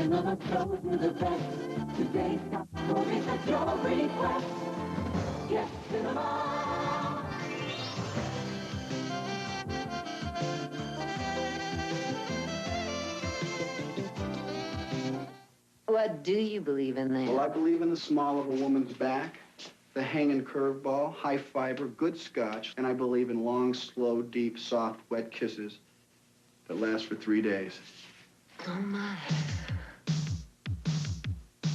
another show to the best. Today's top stories at your request. Yes, cinema. What do you believe in then? Well, I believe in the small of a woman's back, the hanging curveball, high fiber, good scotch, and I believe in long, slow, deep, soft, wet kisses that last for 3 days. Oh, my.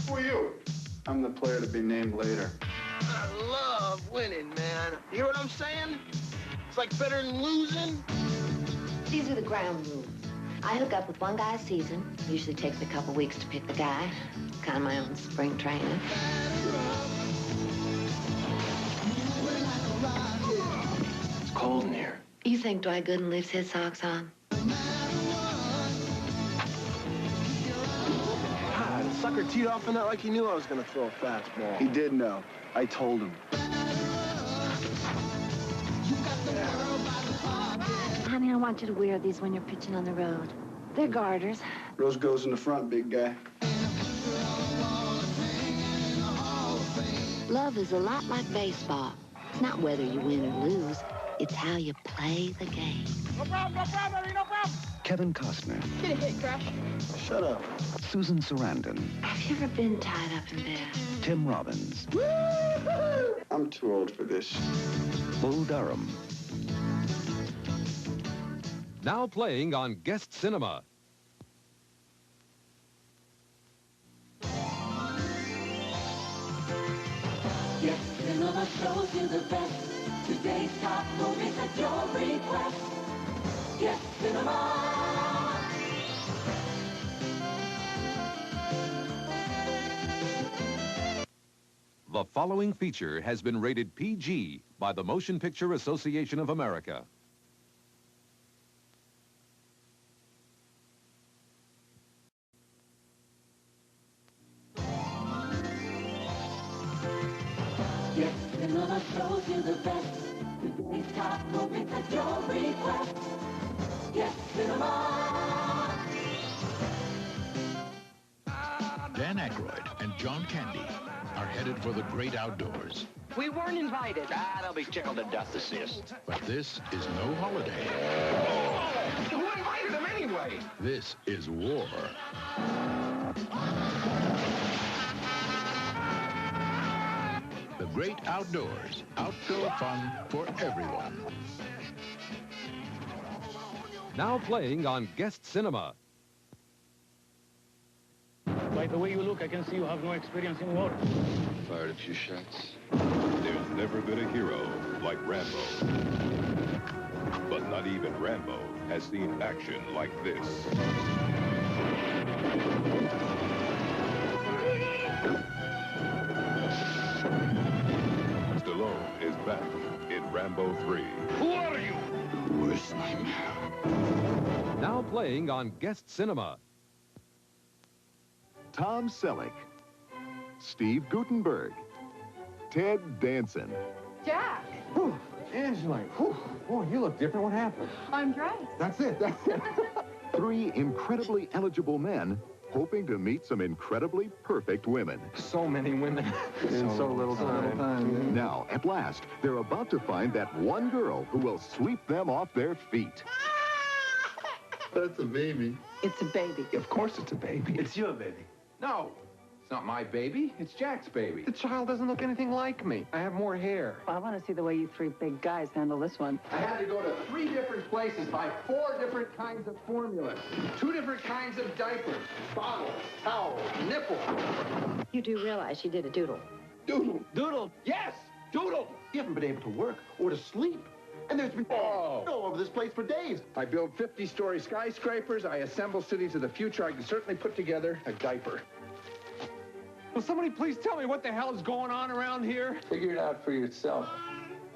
Who are you? I'm the player to be named later. I love winning, man. You hear what I'm saying? It's like better than losing. These are the ground rules. I hook up with one guy a season. Usually takes me a couple weeks to pick the guy. Kind of my own spring training. It's cold in here. You think Dwight Gooden leaves his socks on? God, the sucker teed off in that like he knew I was going to throw a fastball. He did know. I told him. Honey, I want you to wear these when you're pitching on the road. They're garters. Rose goes in the front, big guy. Love is a lot like baseball. It's not whether you win or lose. It's how you play the game. No problem, baby, no problem. Kevin Costner. Get a hit, Crash. Shut up. Susan Sarandon. Have you ever been tied up in bed? Tim Robbins. I'm too old for this. Bull Durham. Now playing on Guest Cinema. Yes, cinema shows you the best. Today's top movies at your request. Yes, cinema. The following feature has been rated PG by the Motion Picture Association of America. Yes, cinema shows you the best. Today's top movies at your request. Yes, cinema. Dan Aykroyd and John Candy are headed for the great outdoors. We weren't invited. They'll be tickled to death to see us. But this is no holiday. Who invited them anyway? This is war. The great outdoors. Outdoor fun for everyone. Now playing on Guest Cinema. By the way you look, I can see you have no experience in war. Fired a few shots. There's never been a hero like Rambo. But not even Rambo has seen action like this. Stallone is back in Rambo 3. Who are you? Worst nightmare. Now playing on Guest Cinema. Tom Selleck, Steve Guttenberg, Ted Danson. Jack. Whew, Angela, whew. Oh, you look different. What happened? I'm dressed. That's it. 3 incredibly eligible men hoping to meet some incredibly perfect women. So many women in so little time. Now, at last, they're about to find that one girl who will sweep them off their feet. That's a baby. It's a baby. Of course it's a baby. It's your baby. No, it's not my baby. It's Jack's baby. The child doesn't look anything like me. I have more hair. Well, I want to see the way you 3 big guys handle this one. I had to go to 3 different places, buy 4 different kinds of formulas, 2 different kinds of diapers, bottles, towels, nipples. You do realize she did a doodle. Doodle. Doodle. Yes, doodle. You haven't been able to work or to sleep. And there's been all over this place for days. I build 50-story skyscrapers. I assemble cities of the future. I can certainly put together a diaper. Will somebody please tell me what the hell is going on around here? Figure it out for yourself.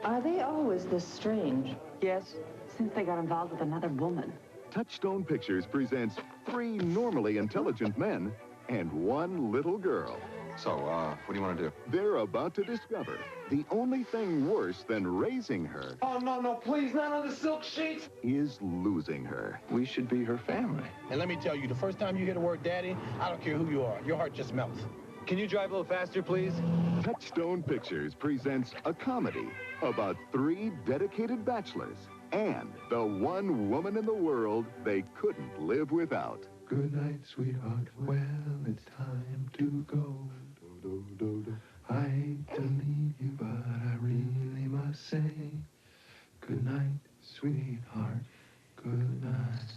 Are they always this strange? Yes, since they got involved with another woman. Touchstone Pictures presents 3 normally intelligent men and 1 little girl. So, what do you want to do? They're about to discover the only thing worse than raising her Oh, no, please, not on the silk sheets. is losing her. We should be her family. And let me tell you, the first time you hear the word daddy, I don't care who you are. Your heart just melts. Can you drive a little faster, please? Touchstone Pictures presents a comedy about 3 dedicated bachelors and the one woman in the world they couldn't live without. Good night, sweetheart. Well, it's time to go. Do, do, do, do. I hate to leave you, but I really must say, good night, sweetheart. Good night.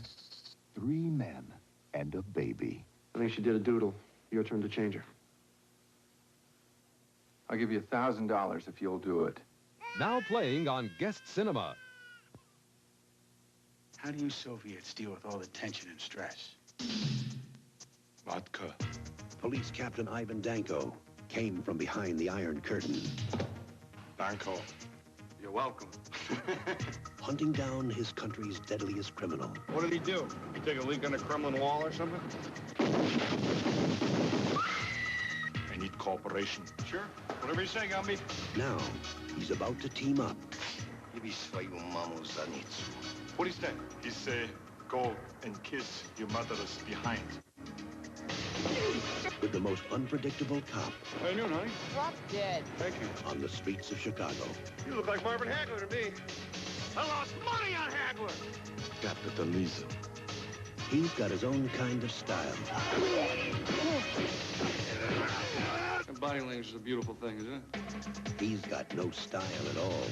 3 men and a baby. I think she did a doodle. Your turn to change her. I'll give you $1,000 if you'll do it. Now playing on Guest Cinema. How do you Soviets deal with all the tension and stress? Vodka. Police Captain Ivan Danko came from behind the Iron Curtain. Danko. You're welcome. Hunting down his country's deadliest criminal. What did he do? He take a leak on the Kremlin wall or something? I need cooperation. Sure. Whatever you say, Gumby. Now, he's about to team up What do you say? He say, go and kiss your mother's behind. with the most unpredictable cop How you doing, honey? Drop dead. Thank you. on the streets of Chicago. You look like Marvin Hagler to me. I lost money on Hagler. Capitalism. He's got his own kind of style. Body language is a beautiful thing, isn't it? He's got no style at all.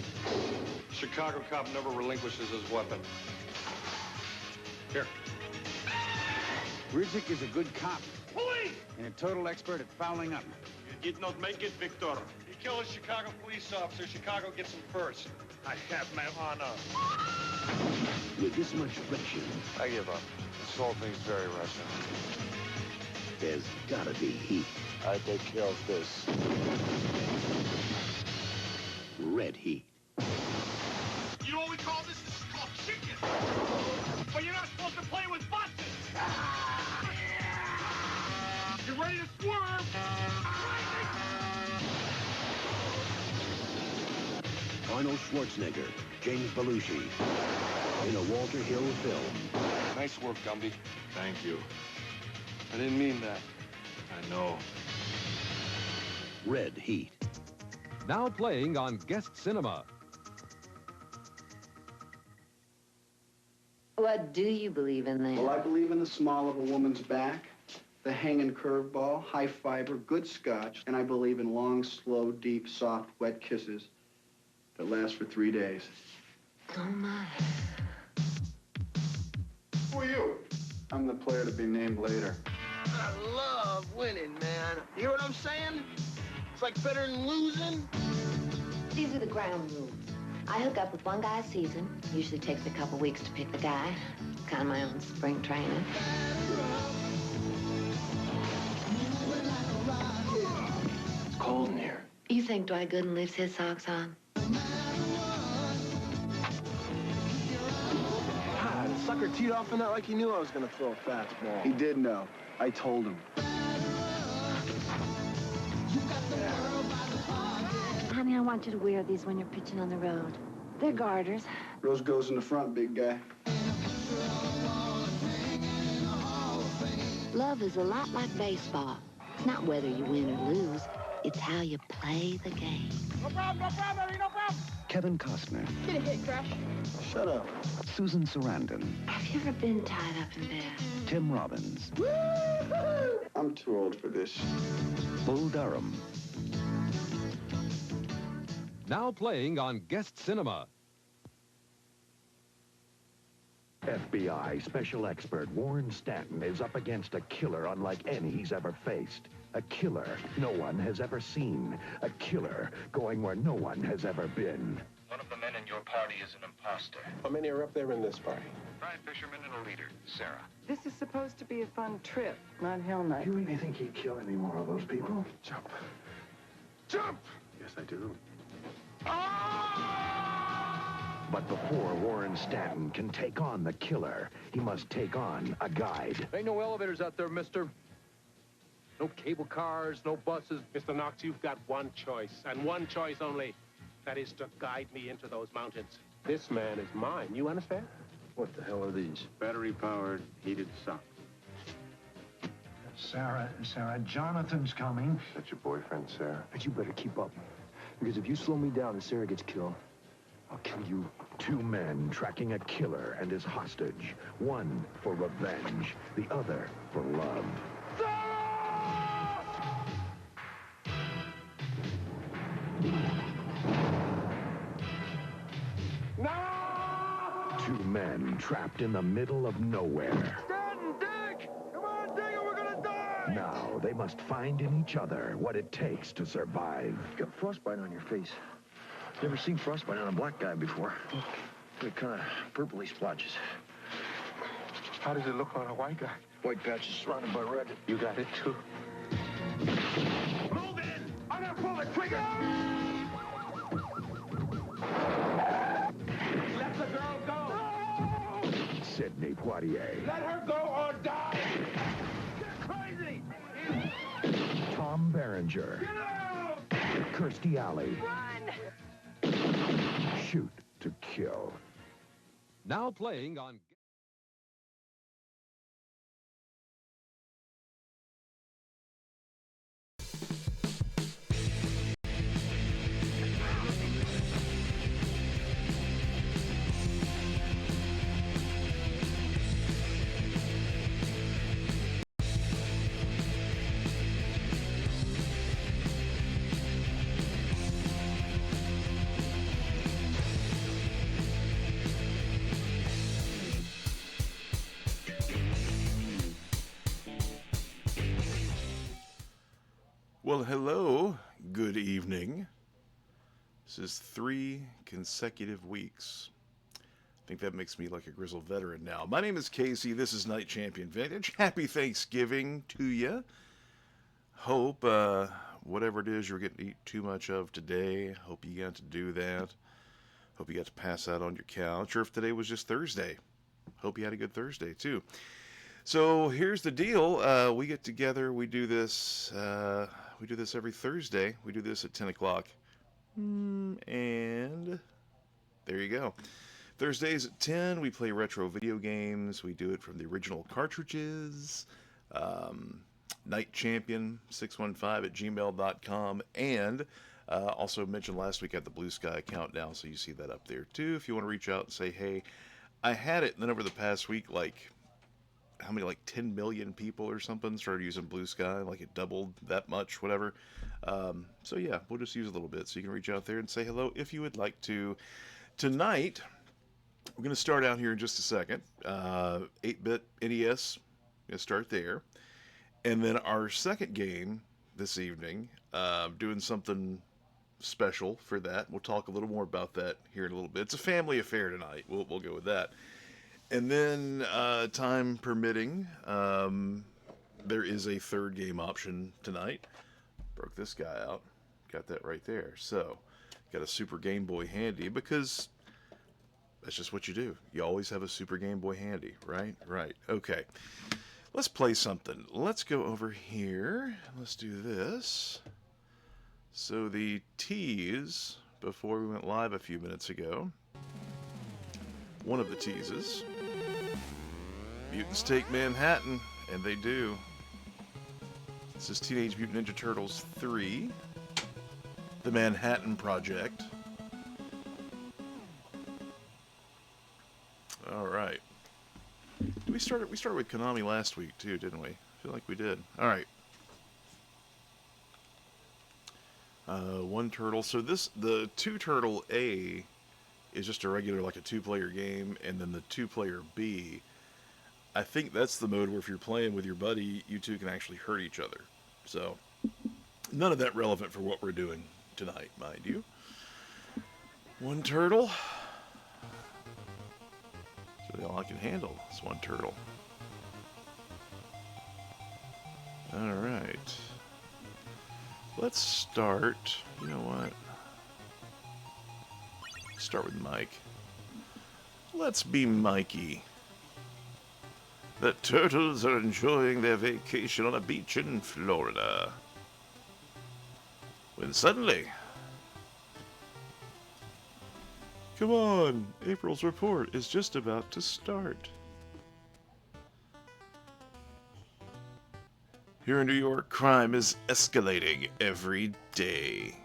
Chicago cop never relinquishes his weapon. Here. Ridzik is a good cop Police! and a total expert at fouling up. You did not make it, Victor. You kill a Chicago police officer, Chicago gets him first. I have my honor. With this much friction, I give up. This whole thing's very Russian. there's gotta be heat. I take care of this. Red heat. You know what we call this? This is called chicken. But you're not supposed to play with buses. You ready to swerve? Arnold Schwarzenegger, James Belushi, in a Walter Hill film. Nice work, Gumby. Thank you. I didn't mean that. I know. Red Heat. Now playing on Guest Cinema. What do you believe in then? Well, I believe in the small of a woman's back, the hanging curveball, high fiber, good scotch, and I believe in long, slow, deep, soft, wet kisses that last for 3 days. Oh, my. Who are you? I'm the player to be named later. I love winning, man. You hear what I'm saying? It's like better than losing. These are the ground rules. I hook up with one guy a season. Usually takes me a couple weeks to pick the guy. Kind of my own spring training. It's cold in here. You think Dwight Gooden leaves his socks on? Ah, the sucker teed off in that like he knew I was going to throw a fastball. He did know. I told him. Honey, I want you to wear these when you're pitching on the road. They're garters. Rose goes in the front, big guy. Love is a lot like baseball. It's not whether you win or lose. It's how you play the game. No problem, Eddie, no problem. Kevin Costner. Get a hit, Crash. Shut up. Susan Sarandon. Have you ever been tied up in bed? Tim Robbins. I'm too old for this. Bull Durham. Now playing on Guest Cinema. FBI special expert Warren Stanton is up against a killer unlike any he's ever faced. A killer no one has ever seen. A killer going where no one has ever been. One of the men in your party is an imposter. How many are up there in this party? 5 fishermen and a leader, Sarah. This is supposed to be a fun trip, not Hell Night. You really think he'd kill any more of those people? Jump. Jump! Yes, I do. But before Warren Stanton can take on the killer, he must take on a guide. Ain't no elevators out there, mister. No cable cars, no buses. Mr. Knox, you've got one choice, and one choice only. That is to guide me into those mountains. This man is mine, you understand? What the hell are these? Battery-powered heated socks. Sarah, Jonathan's coming. That's your boyfriend, Sarah? But you better keep up. Because if you slow me down and Sarah gets killed, I'll kill you. Two men tracking a killer and his hostage. One for revenge, the other for love. Two men trapped in the middle of nowhere. Stanton, dig! Come on, dig, or we're gonna die! Now they must find in each other what it takes to survive. You got frostbite on your face. Never seen frostbite on a black guy before. It kind of purpley splotches. How does it look on a white guy? White patches surrounded by red. You got it, too. Move in! I'm gonna pull the trigger! Let the girl go! Sidney Poitier. Let her go or die! You're crazy! Tom Berenger. Get out! Kirstie Alley. Run! Shoot to kill. Now playing on... Well, hello, good evening. This is 3 consecutive weeks. I think that makes me like a grizzled veteran now. My name is Casey, this is Night Champion Vintage. Happy Thanksgiving to you. Hope, whatever it is you're getting to eat too much of today, hope you got to do that. Hope you got to pass out on your couch, or if today was just Thursday, hope you had a good Thursday too. So here's the deal, we get together, we do this every Thursday. We do this at 10 o'clock. And there you go. Thursdays at 10, we play retro video games. We do it from the original cartridges. Night Champion 615 at gmail.com. And also mentioned last week I had the Blue Sky account now, so you see that up there too. If you want to reach out and say, hey, I had it, and then over the past week, like, how many, like 10 million people or something started using Blue Sky, like it doubled that much, whatever. So yeah, we'll just use a little bit, so you can reach out there and say hello if you would like to. Tonight, we're going to start out here in just a second. 8-bit NES, going to start there. And then our second game this evening, doing something special for that. We'll talk a little more about that here in a little bit. It's a family affair tonight. We'll go with that. And then, time permitting, there is a third game option tonight. Broke this guy out. Got that right there. So, got a Super Game Boy handy because that's just what you do. You always have a Super Game Boy handy, right? Right. Okay. Let's play something. Let's go over here. Let's do this. So the tease, before we went live a few minutes ago, one of the teases, mutants take Manhattan, and they do. This is Teenage Mutant Ninja Turtles 3, The Manhattan Project. All right. We started with Konami last week too, didn't we? I feel like we did. All right. One turtle. So the 2-turtle A is just a regular, like a 2-player game, and then the 2-player B, I think that's the mode where if you're playing with your buddy, you two can actually hurt each other. So, none of that relevant for what we're doing tonight, mind you. One turtle. That's really all I can handle. It's one turtle. Alright. Let's start, you know what? Start with Mike. Let's be Mikey. The turtles are enjoying their vacation on a beach in Florida. When suddenly... Come on, April's report is just about to start. Here in New York, crime is escalating every day.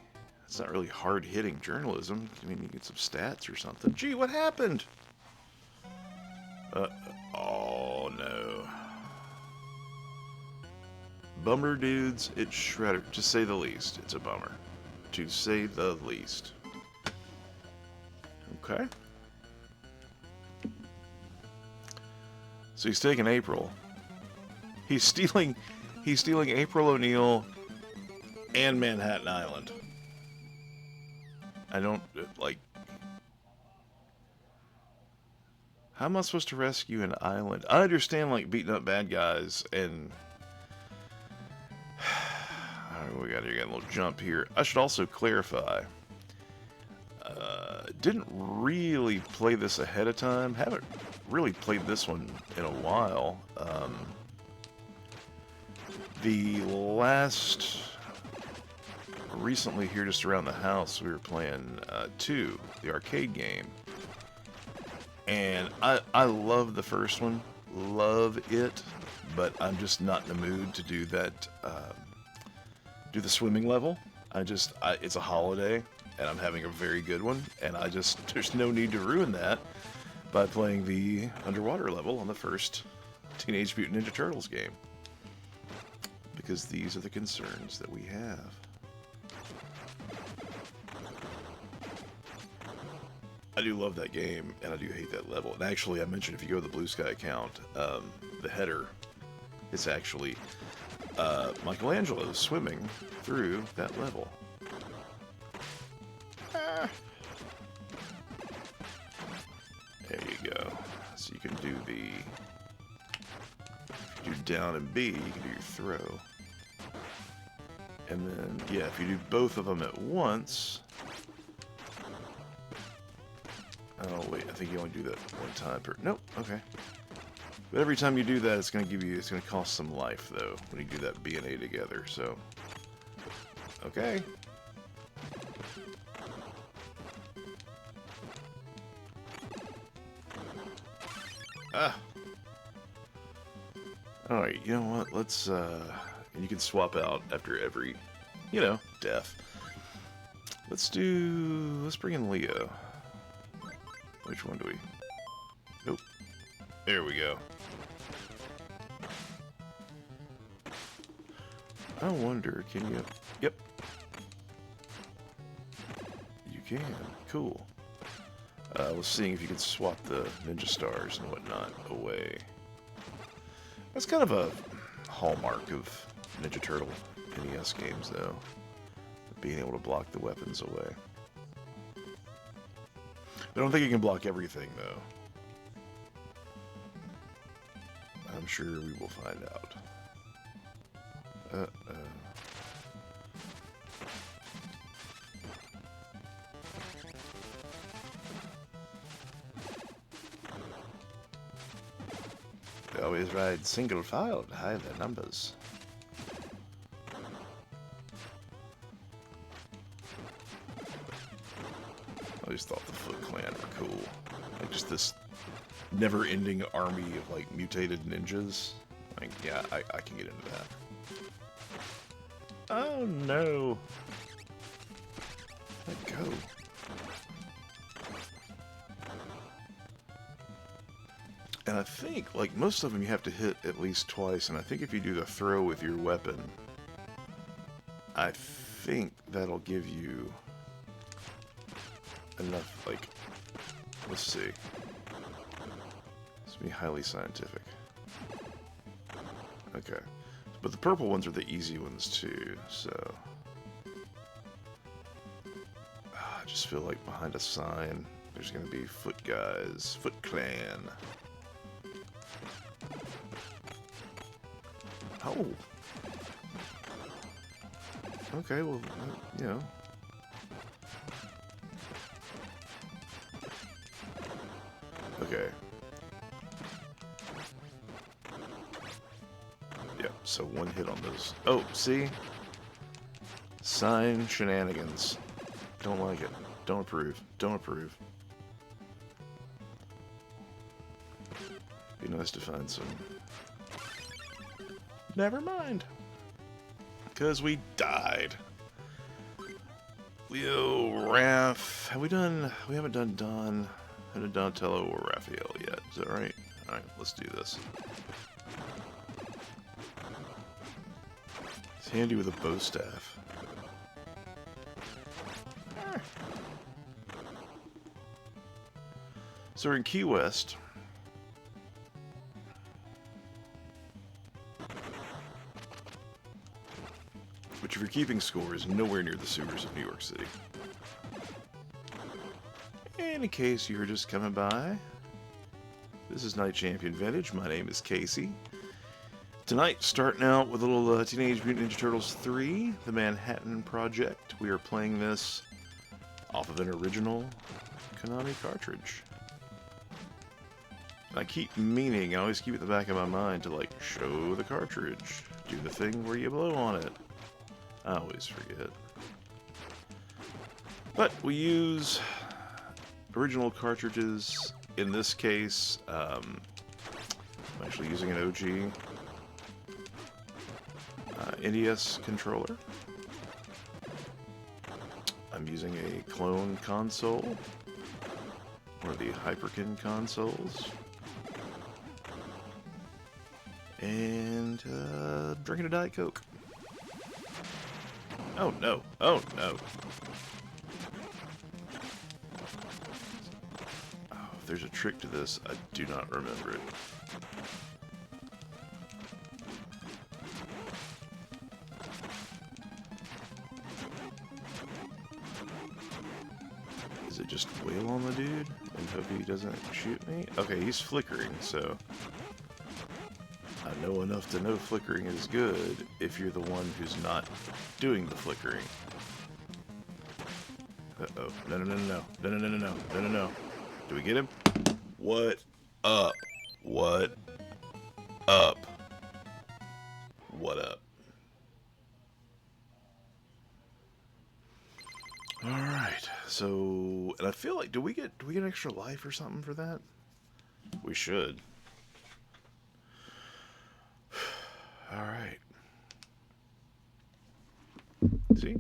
It's not really hard-hitting journalism. I mean, you get some stats or something. Gee, what happened? Oh no. Bummer, dudes. It's Shredder, to say the least. It's a bummer. To say the least. Okay. So he's taking April. He's stealing April O'Neil and Manhattan Island. I don't, like... How am I supposed to rescue an island? I understand, like, beating up bad guys and... Alright, we got a little jump here. I should also clarify. Didn't really play this ahead of time. Haven't really played this one in a while. The last... Recently here just around the house, we were playing 2, the arcade game. And I love the first one. Love it. But I'm just not in the mood to do that... do the swimming level. It's a holiday, and I'm having a very good one, and there's no need to ruin that by playing the underwater level on the first Teenage Mutant Ninja Turtles game. Because these are the concerns that we have. I do love that game, and I do hate that level. And actually, I mentioned if you go to the Blue Sky account, the header is actually Michelangelo swimming through that level. There you go. So you can do down and B, you can do your throw. And then, yeah, if you do both of them at once... Oh, wait, I think you only do that one time per... Nope, okay. But every time you do that, it's going to cost some life, though, when you do that B and A together, so... Okay. Ah! Alright, you know what, let's, you can swap out after every, death. Let's bring in Leo. Which one do we... Nope. There we go. I wonder, can you... Yep. You can. Cool. I was seeing if you could swap the Ninja Stars and whatnot away. That's kind of a hallmark of Ninja Turtle NES games, though. Being able to block the weapons away. I don't think you can block everything, though. I'm sure we will find out. They always ride single file to hide their numbers. I always thought the Foot Clan were cool. Like, just this never-ending army of, like, mutated ninjas. Like, yeah, I can get into that. Oh, no. Let go. And I think, like, most of them you have to hit at least twice, and I think if you do the throw with your weapon, I think that'll give you enough, like, let's see. This will be highly scientific. Okay. But the purple ones are the easy ones, too, so... I just feel like behind a sign, there's gonna be Foot Guys, Foot Clan. Oh! Okay, well, you know... Okay. so one hit on those. Oh, see? Sign shenanigans. Don't like it. Don't approve. Don't approve. Be nice to find some. Never mind. Because we died. Leo, Raph. Have we done... We haven't done Don. Haven't done Donatello or Raphael yet. Is that right? Alright, let's do this. It's handy with a bow staff. So we're in Key West. Which, if you're keeping score, is nowhere near the sewers of New York City. And in case you're just coming by, this is Night Champion Vintage. My name is Casey. Tonight, starting out with a little Teenage Mutant Ninja Turtles 3, The Manhattan Project. We are playing this off of an original Konami cartridge. I keep meaning, I always keep it in the back of my mind to, like, show the cartridge. Do the thing where you blow on it. I always forget. But we use original cartridges. In this case, I'm actually using an OG NES controller. I'm using a clone console, one of the Hyperkin consoles. And drinking a Diet Coke. Oh no, oh no. Oh, if there's a trick to this, I do not remember it. Is it just wail on the dude and hope he doesn't shoot me? Okay, he's flickering, so I know enough to know flickering is good if you're the one who's not doing the flickering. Uh-oh. No, no, no, no, no, no, no, no, no, no, no, no. Do we get him? What up? What up? What up? Alright, so, and I feel like, do we get an extra life or something for that? We should. Alright. See?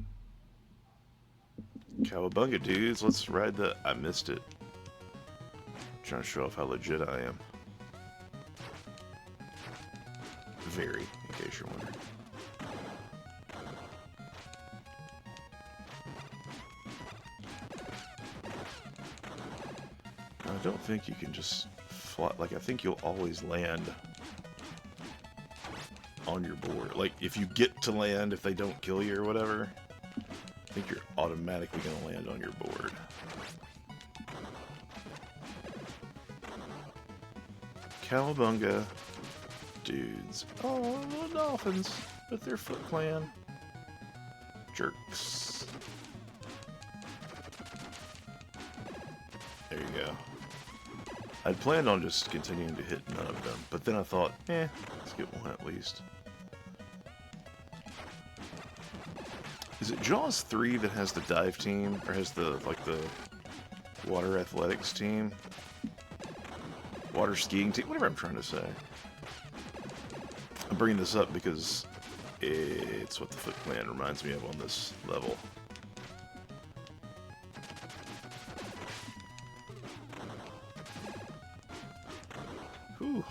Cowabunga, dudes. Let's ride the... I missed it. Trying to show off how legit I am. Very, in case you're wondering. I don't think you can just fly... Like, I think you'll always land on your board. Like, if you get to land, if they don't kill you or whatever, I think you're automatically going to land on your board. Cowabunga dudes. Oh, little dolphins with their Foot Clan. Jerks. There you go. I'd planned on just continuing to hit none of them, but then I thought, let's get one at least. Is it Jaws 3 that has the dive team, or has the, like, the water athletics team? Water skiing team? Whatever I'm trying to say. I'm bringing this up because it's what the Foot Clan reminds me of on this level. Whew.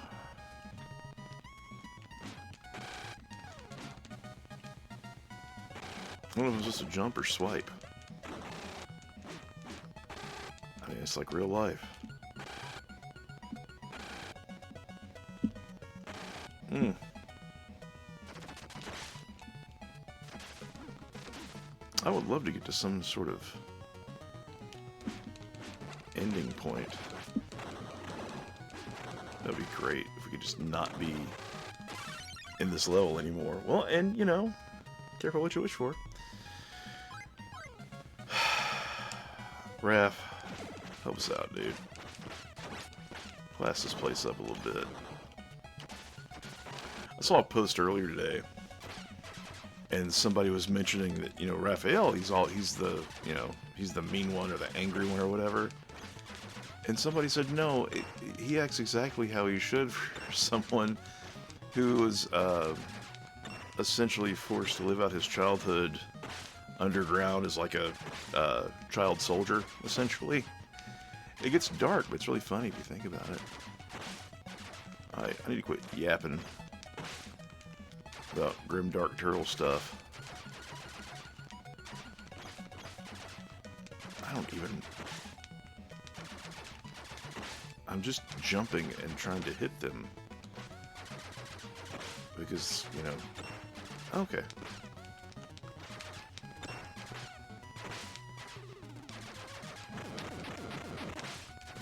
I don't know if it was just a jump or swipe. I mean, it's like real life. I would love to get to some sort of ending point. That'd be great if we could just not be in this level anymore. Well, and, you know, careful what you wish for. Raph, help us out, dude. Class this place up a little bit. I saw a post earlier today, and somebody was mentioning that, you know, Raphael, he's the, you know, he's the mean one or the angry one or whatever. And somebody said, no, he acts exactly how he should for someone who was essentially forced to live out his childhood underground as like a child soldier, essentially. It gets dark, but it's really funny if you think about it. I need to quit yapping about grim dark turtle stuff. I'm just jumping and trying to hit them. Because, you know... Okay.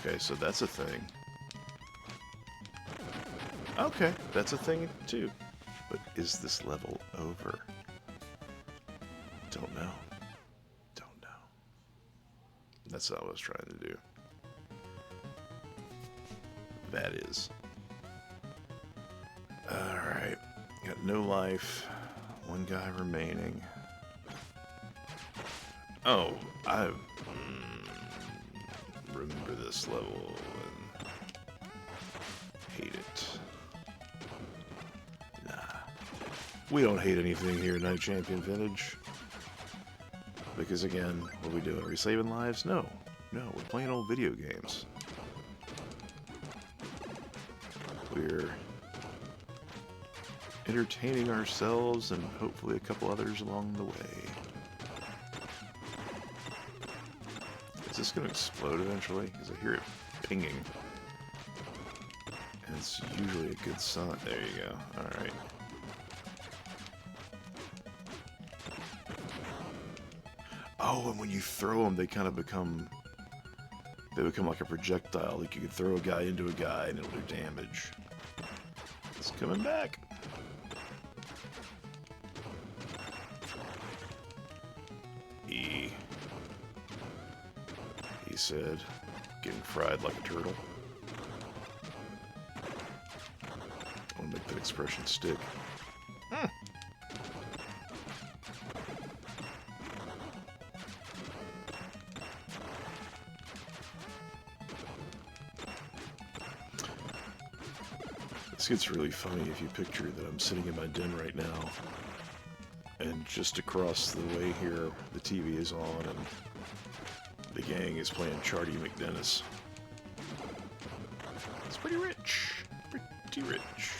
Okay, so that's a thing. Okay, that's a thing too. But is this level over? Don't know. Don't know. That's what I was trying to do. That is. Alright. Got no life. One guy remaining. Oh, I remember this level and hate it. Nah. We don't hate anything here at Night Champion Vintage. Because again, what are we doing? Are we saving lives? No. No, we're playing old video games. We're entertaining ourselves and hopefully a couple others along the way. Is this going to explode eventually? Because I hear it pinging. And it's usually a good sign. There you go. Alright. Oh, and when you throw them, they kind of become... They become like a projectile. Like you could throw a guy into a guy and it'll do damage. It's coming back. He said, getting fried like a turtle. I want to make that expression stick. This gets really funny if you picture that I'm sitting in my den right now, and just across the way here, the TV is on, and the gang is playing Charlie McDennis. It's pretty rich. Pretty rich.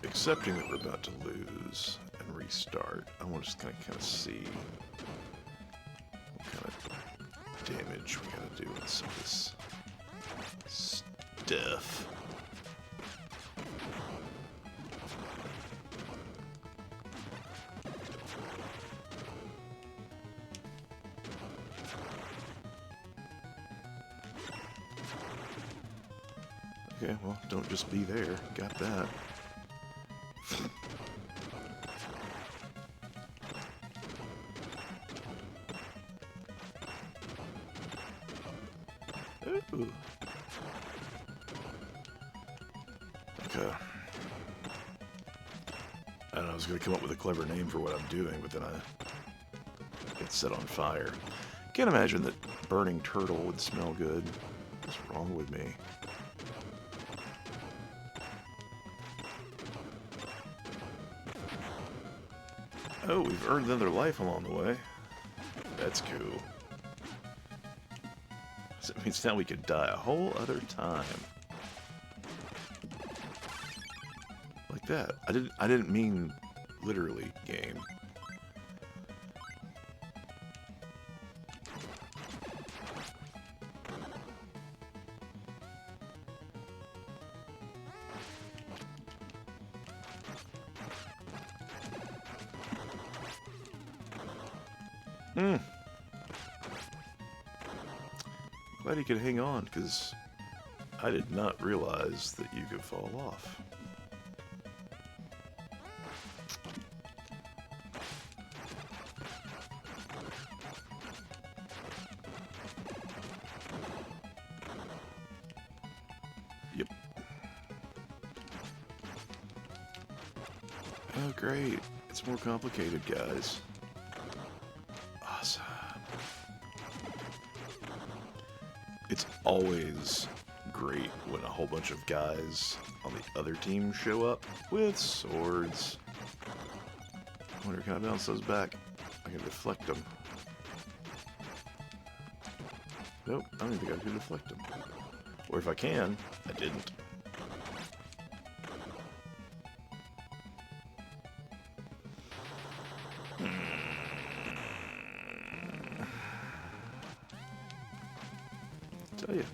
Accepting that we're about to lose and restart, I want to just kind of see what kind of damage we gotta do with some of this stuff. Okay, well, don't just be there. Got that. Ooh. Okay. I was going to come up with a clever name for what I'm doing, but then I get set on fire. Can't imagine that burning turtle would smell good. What's wrong with me? Oh, we've earned another life along the way. That's cool. So it means now we could die a whole other time. Like that. I didn't mean literally, game. Glad he could hang on, because I did not realize that you could fall off. Oh, great. It's more complicated, guys. Awesome. It's always great when a whole bunch of guys on the other team show up with swords. I wonder, can I bounce those back? I can deflect them. Nope, I don't think I can deflect them. Or if I can, I didn't. Tell you,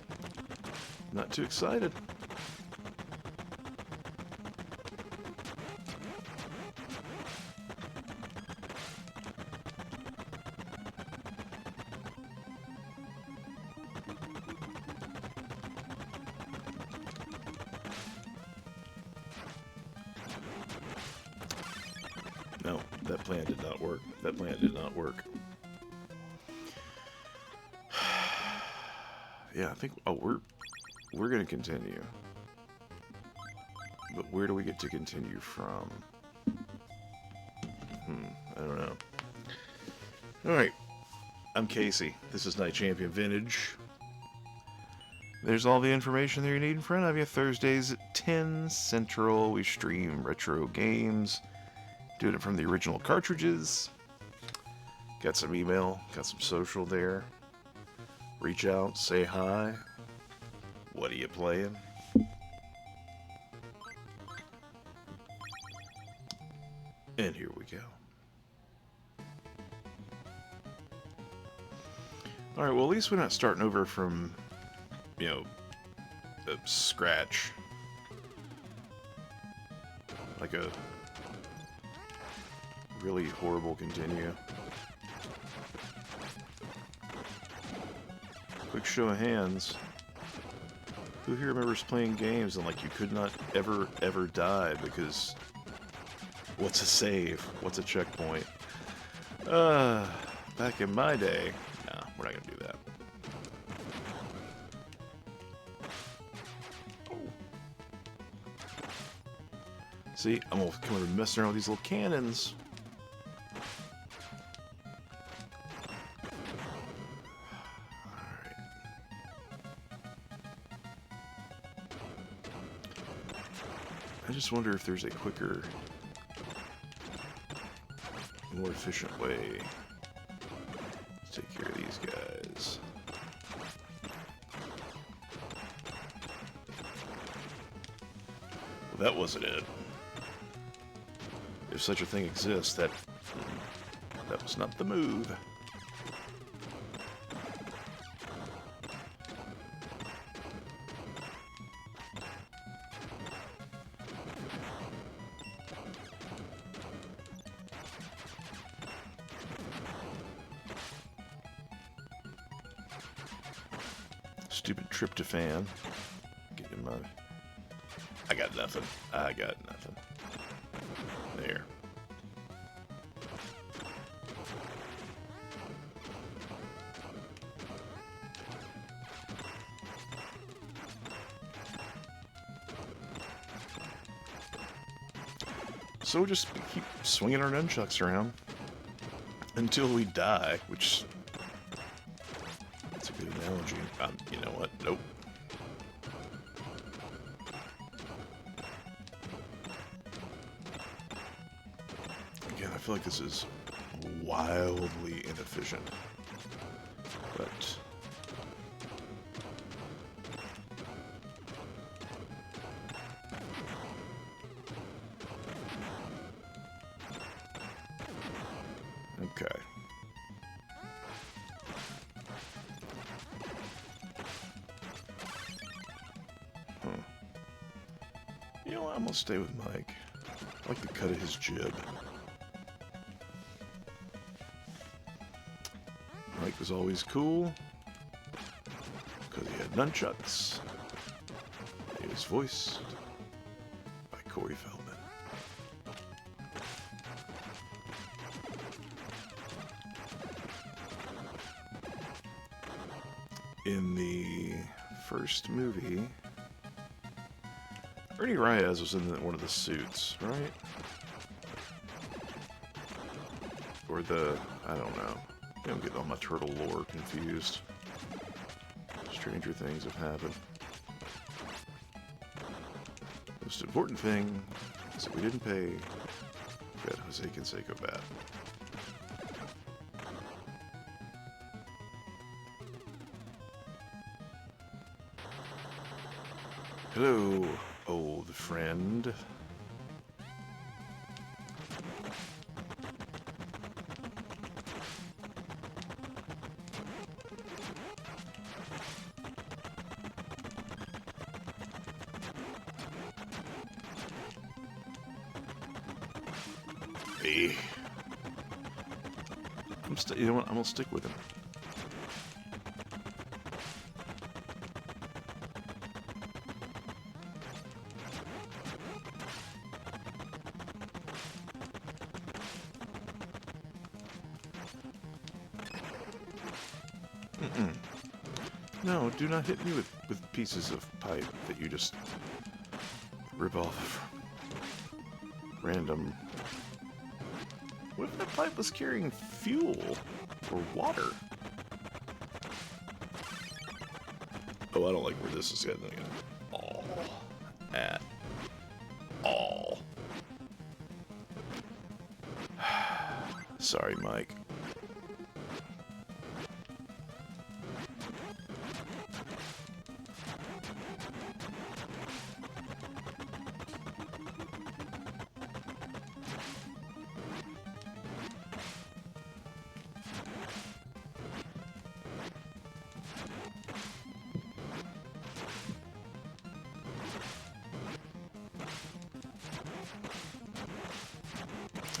not too excited. No, that plan did not work. That plan did not work. Yeah, I think. Oh, we're gonna continue. But where do we get to continue from? I don't know. All right, I'm Casey. This is Night Champion Vintage. There's all the information that you need in front of you. Thursdays at 10 Central, we stream retro games. Doing it from the original cartridges. Got some email, got some social there. Reach out, say hi. What are you playing? And here we go. Alright, well at least we're not starting over from, you know, scratch. Like a really horrible continue. Quick show of hands. Who here remembers playing games and like you could not ever die because what's a save? What's a checkpoint? Back in my day, nah, we're not gonna do that. See, I'm gonna come over and mess around with these little cannons. I just wonder if there's a quicker, more efficient way to take care of these guys. Well, that wasn't it. If such a thing exists, that was not the move. Stupid tryptophan. Get in my... I got nothing. I got nothing. There. So we'll just keep swinging our nunchucks around until we die, which... That's a good analogy. You know what? Nope. Again, I feel like this is wildly inefficient. But... okay. You know what? I'm gonna stay with Mike. I like the cut of his jib. Mike was always cool because he had nunchucks. He was voiced by Corey Feldman. In the first movie, Ernie Reyes was in one of the suits, right? Or the, I don't know. I'm getting all my turtle lore confused. Stranger things have happened. Most important thing is that we didn't pay that Jose Canseco bat. Hello, old friend. Hey. You know what? I'm gonna stick with him. No, do not hit me with pieces of pipe that you just rip off random. What if that pipe was carrying fuel or water? Oh, I don't like where this is getting all at all. Sorry, Mike.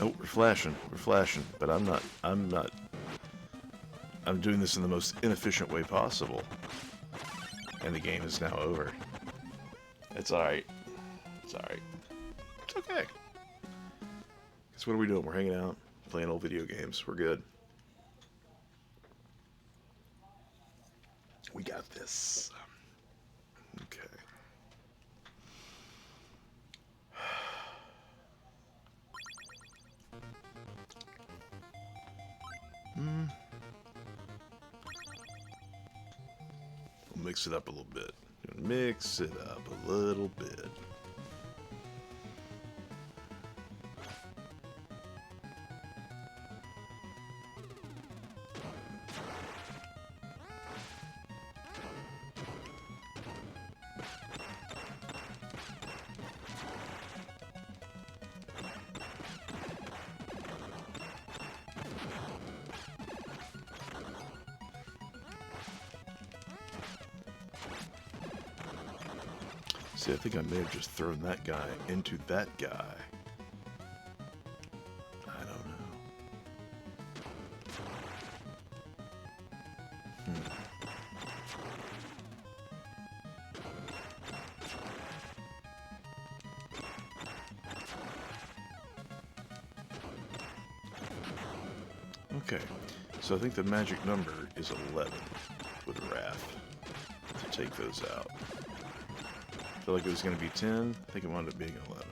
Oh, we're flashing, but I'm not, I'm doing this in the most inefficient way possible. And the game is now over. It's alright. It's alright. It's okay. Because what are we doing? We're hanging out, playing old video games. We're good. We got this. Okay. We'll mix it up a little bit. Mix it up a little bit. See, I think I may have just thrown that guy into that guy. I don't know. Okay, so I think the magic number is 11 with Wrath to take those out. I feel like it was going to be 10. I think it wound up being 11.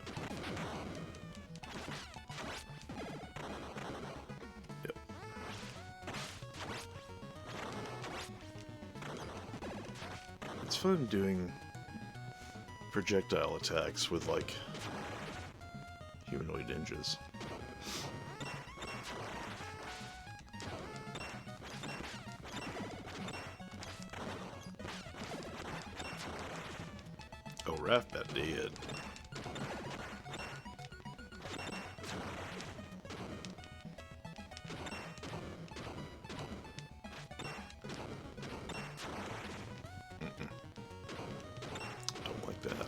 Yep. It's fun doing projectile attacks with, like, humanoid ninjas. Oh, Raph that dead. Don't like that.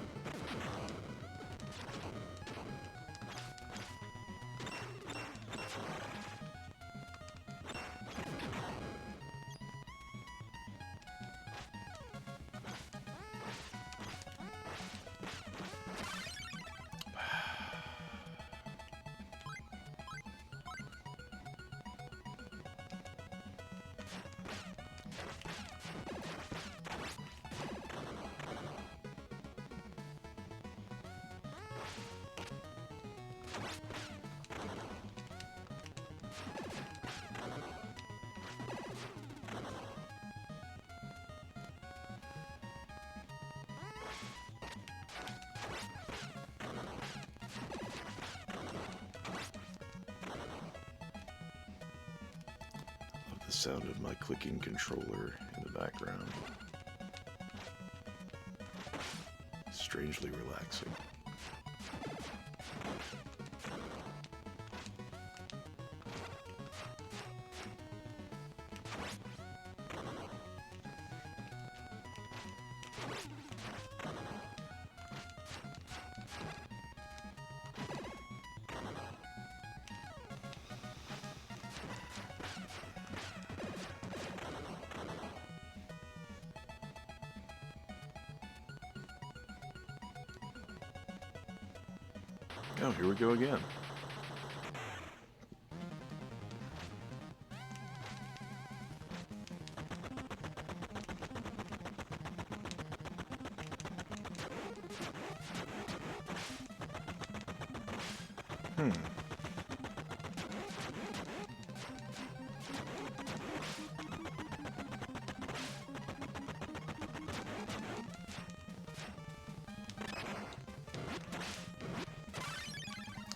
the sound of my clicking controller in the background. Strangely relaxing. Oh, here we go again.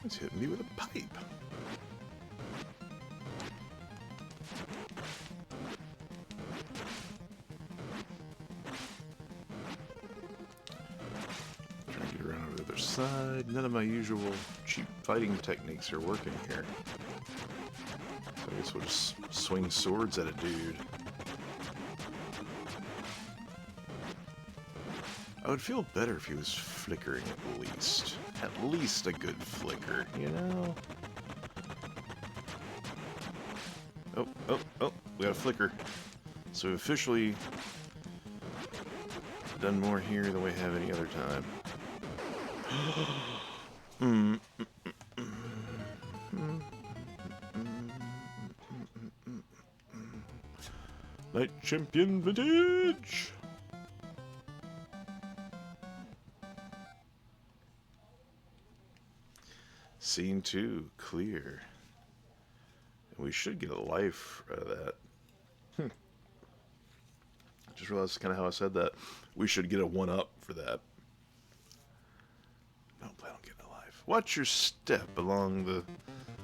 He's hitting me with a pipe. Trying to get around over the other side. None of my usual cheap fighting techniques are working here. So I guess we'll just swing swords at a dude. I would feel better if he was flickering at least. At least a good flicker, you know? Oh, we got a flicker. So we've officially done more here than we have any other time. Night Champion Vintage! Scene 2, clear. And we should get a life out of that. Just realized kind of how I said that. We should get a 1-up for that. No, I don't get a life. Watch your step along the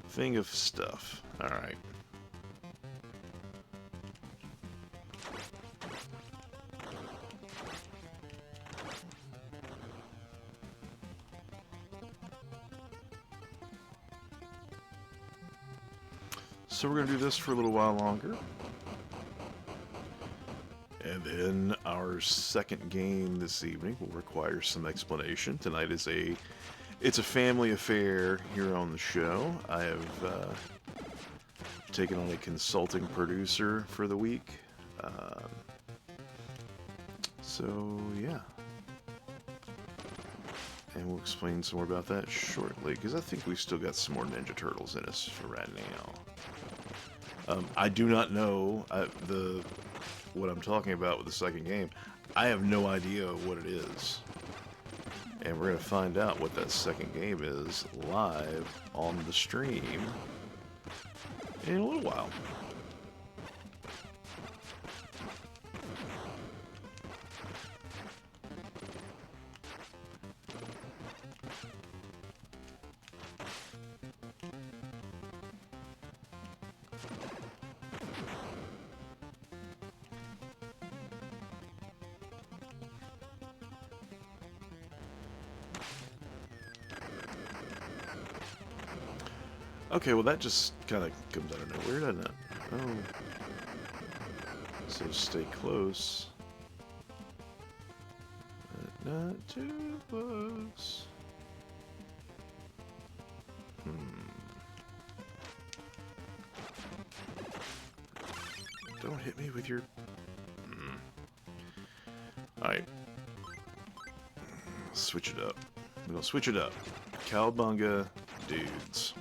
thing of stuff. Alright. So we're going to do this for a little while longer. And then our second game this evening will require some explanation. Tonight is it's a family affair here on the show. I have taken on a consulting producer for the week. So yeah. And we'll explain some more about that shortly, because I think we've still got some more Ninja Turtles in us for right now. I do not know what I'm talking about with the second game. I have no idea what it is. And we're going to find out what that second game is live on the stream in a little while. Okay, well that just kind of comes out of nowhere, doesn't it? Oh. So stay close. But not too close. Don't hit me with your... Alright. Switch it up. We're gonna switch it up. Cowabunga dudes.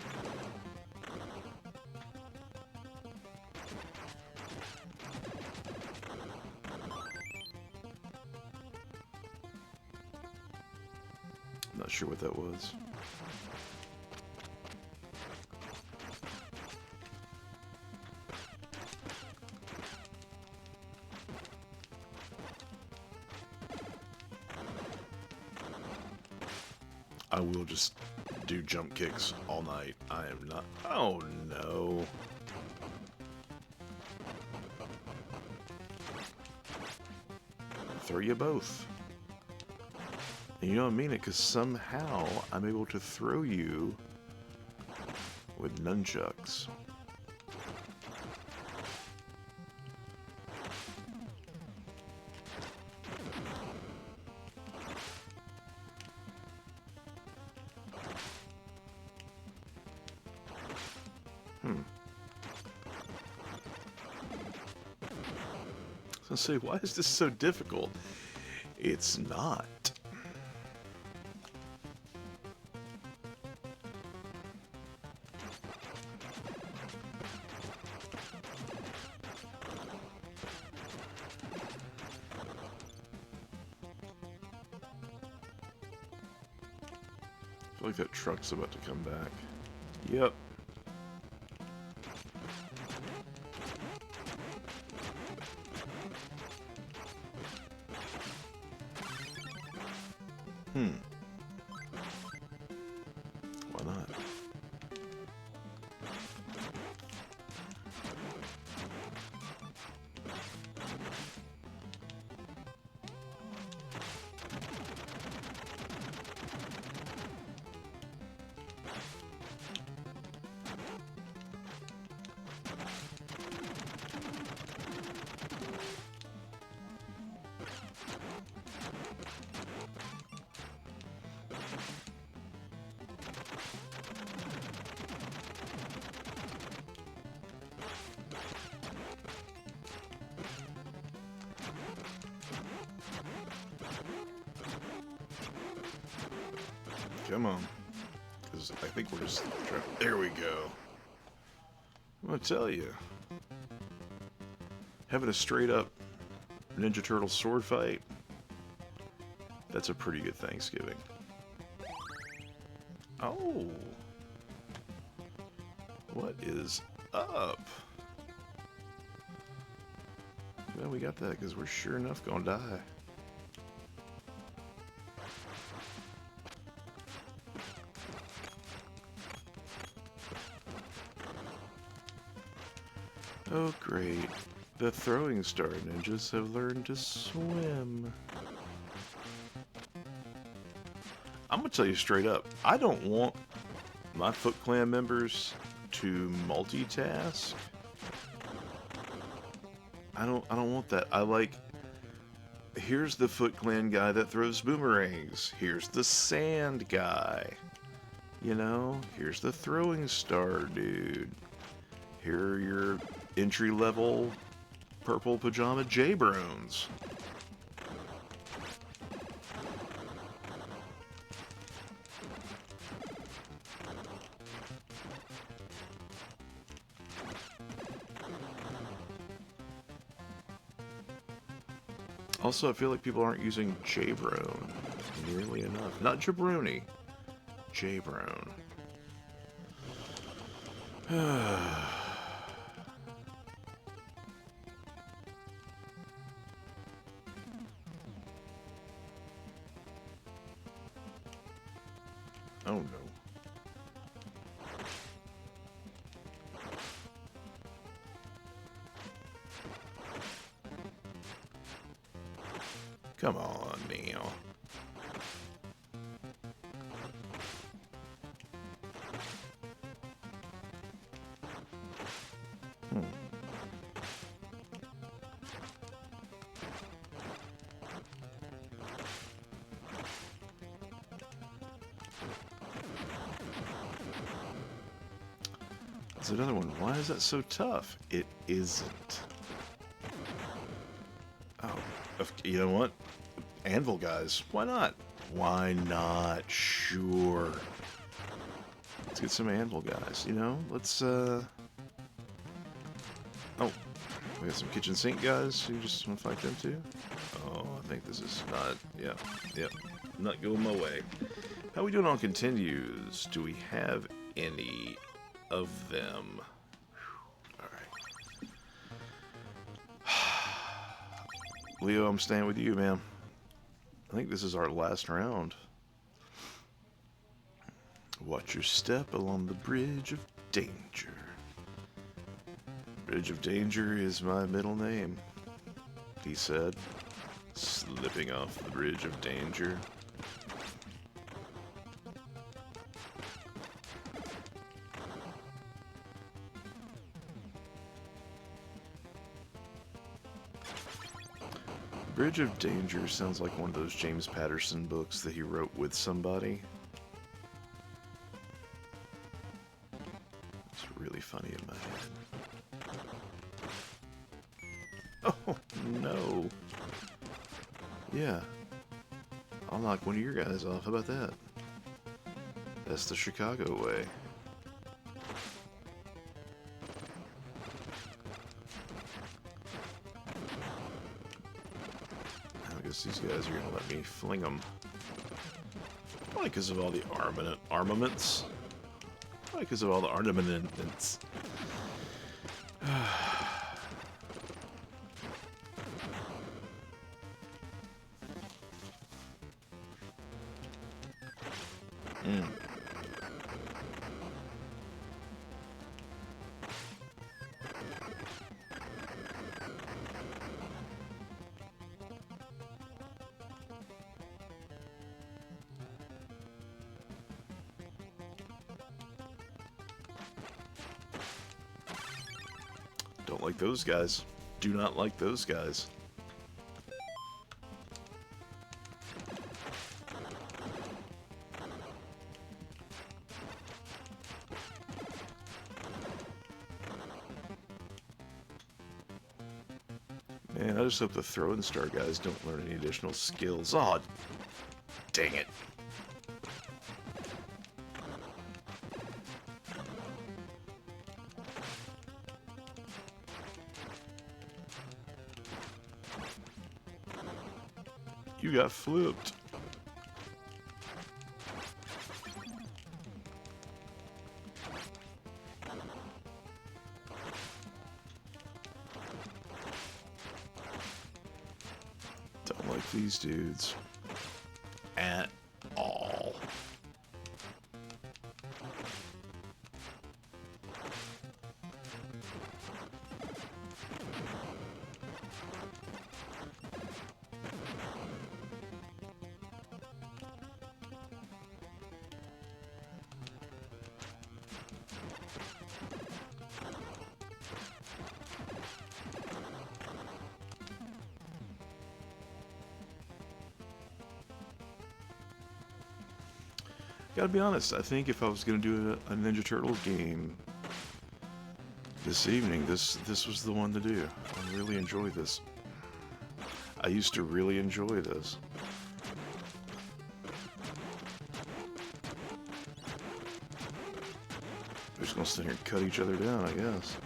Not sure what that was. I will just do jump kicks all night. I am not... Oh, no. throw you both. And you don't mean it, because somehow I'm able to throw you with nunchucks. So say, why is this so difficult? It's not. I feel like that truck's about to come back. Yep. Why not? Come on. Because I think we're just trying. There we go. I'm going to tell you. Having a straight up Ninja Turtle sword fight, that's a pretty good Thanksgiving. Oh. What is up? Well, we got that because we're sure enough going to die. Oh great, the throwing star ninjas have learned to swim. I'm gonna tell you straight up, I don't want my Foot Clan members to multitask. I don't want that. I like, here's the Foot Clan guy that throws boomerangs. Here's the sand guy. You know, here's the throwing star dude. Here are your entry-level purple pajama J-Brones. Also, I feel like people aren't using J-Brone nearly enough. Not Jabroni. J-Brone. Oh no. Come on, Neil. There's another one. Why is that so tough? It isn't. Oh, you know what? Anvil guys. Why not? Why not? Sure. Let's get some Anvil guys, you know? Let's, Oh, we got some kitchen sink guys who just want to fight them too? Oh, I think this is not... Yep. Not going my way. How we doing on continues? Do we have any of them? Alright. Leo, I'm staying with you, man. I think this is our last round. Watch your step along the bridge of danger. Bridge of Danger is my middle name, he said. Slipping off the bridge of danger. Bridge of Danger sounds like one of those James Patterson books that he wrote with somebody. It's really funny in my head. Oh, no. Yeah. I'll knock one of your guys off. How about that? That's the Chicago way. These guys are gonna let me fling them. Probably because of all the armaments. Probably because of all the armaments. Don't like those guys. Do not like those guys. Man, I just hope the throwing star guys don't learn any additional skills. Aw, dang it. You got flipped. Don't like these dudes at all. Gotta be honest, I think if I was gonna do a Ninja Turtles game this evening, this was the one to do. I really enjoy this. I used to really enjoy this. We're just gonna sit here and cut each other down, I guess.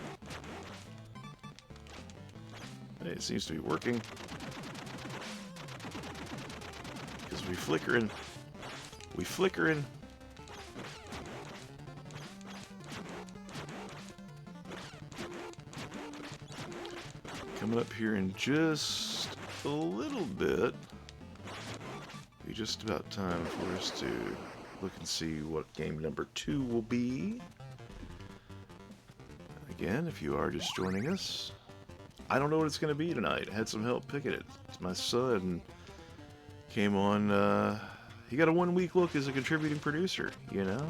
Hey, it seems to be working. Because we flickering. We flickering. Coming up here in just a little bit. Be just about time for us to look and see what game number 2 will be. Again, if you are just joining us, I don't know what it's going to be tonight. I had some help picking it. My son came on, he got a 1-week look as a contributing producer, you know?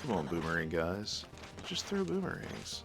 Come on, boomerang guys. Just throw boomerangs.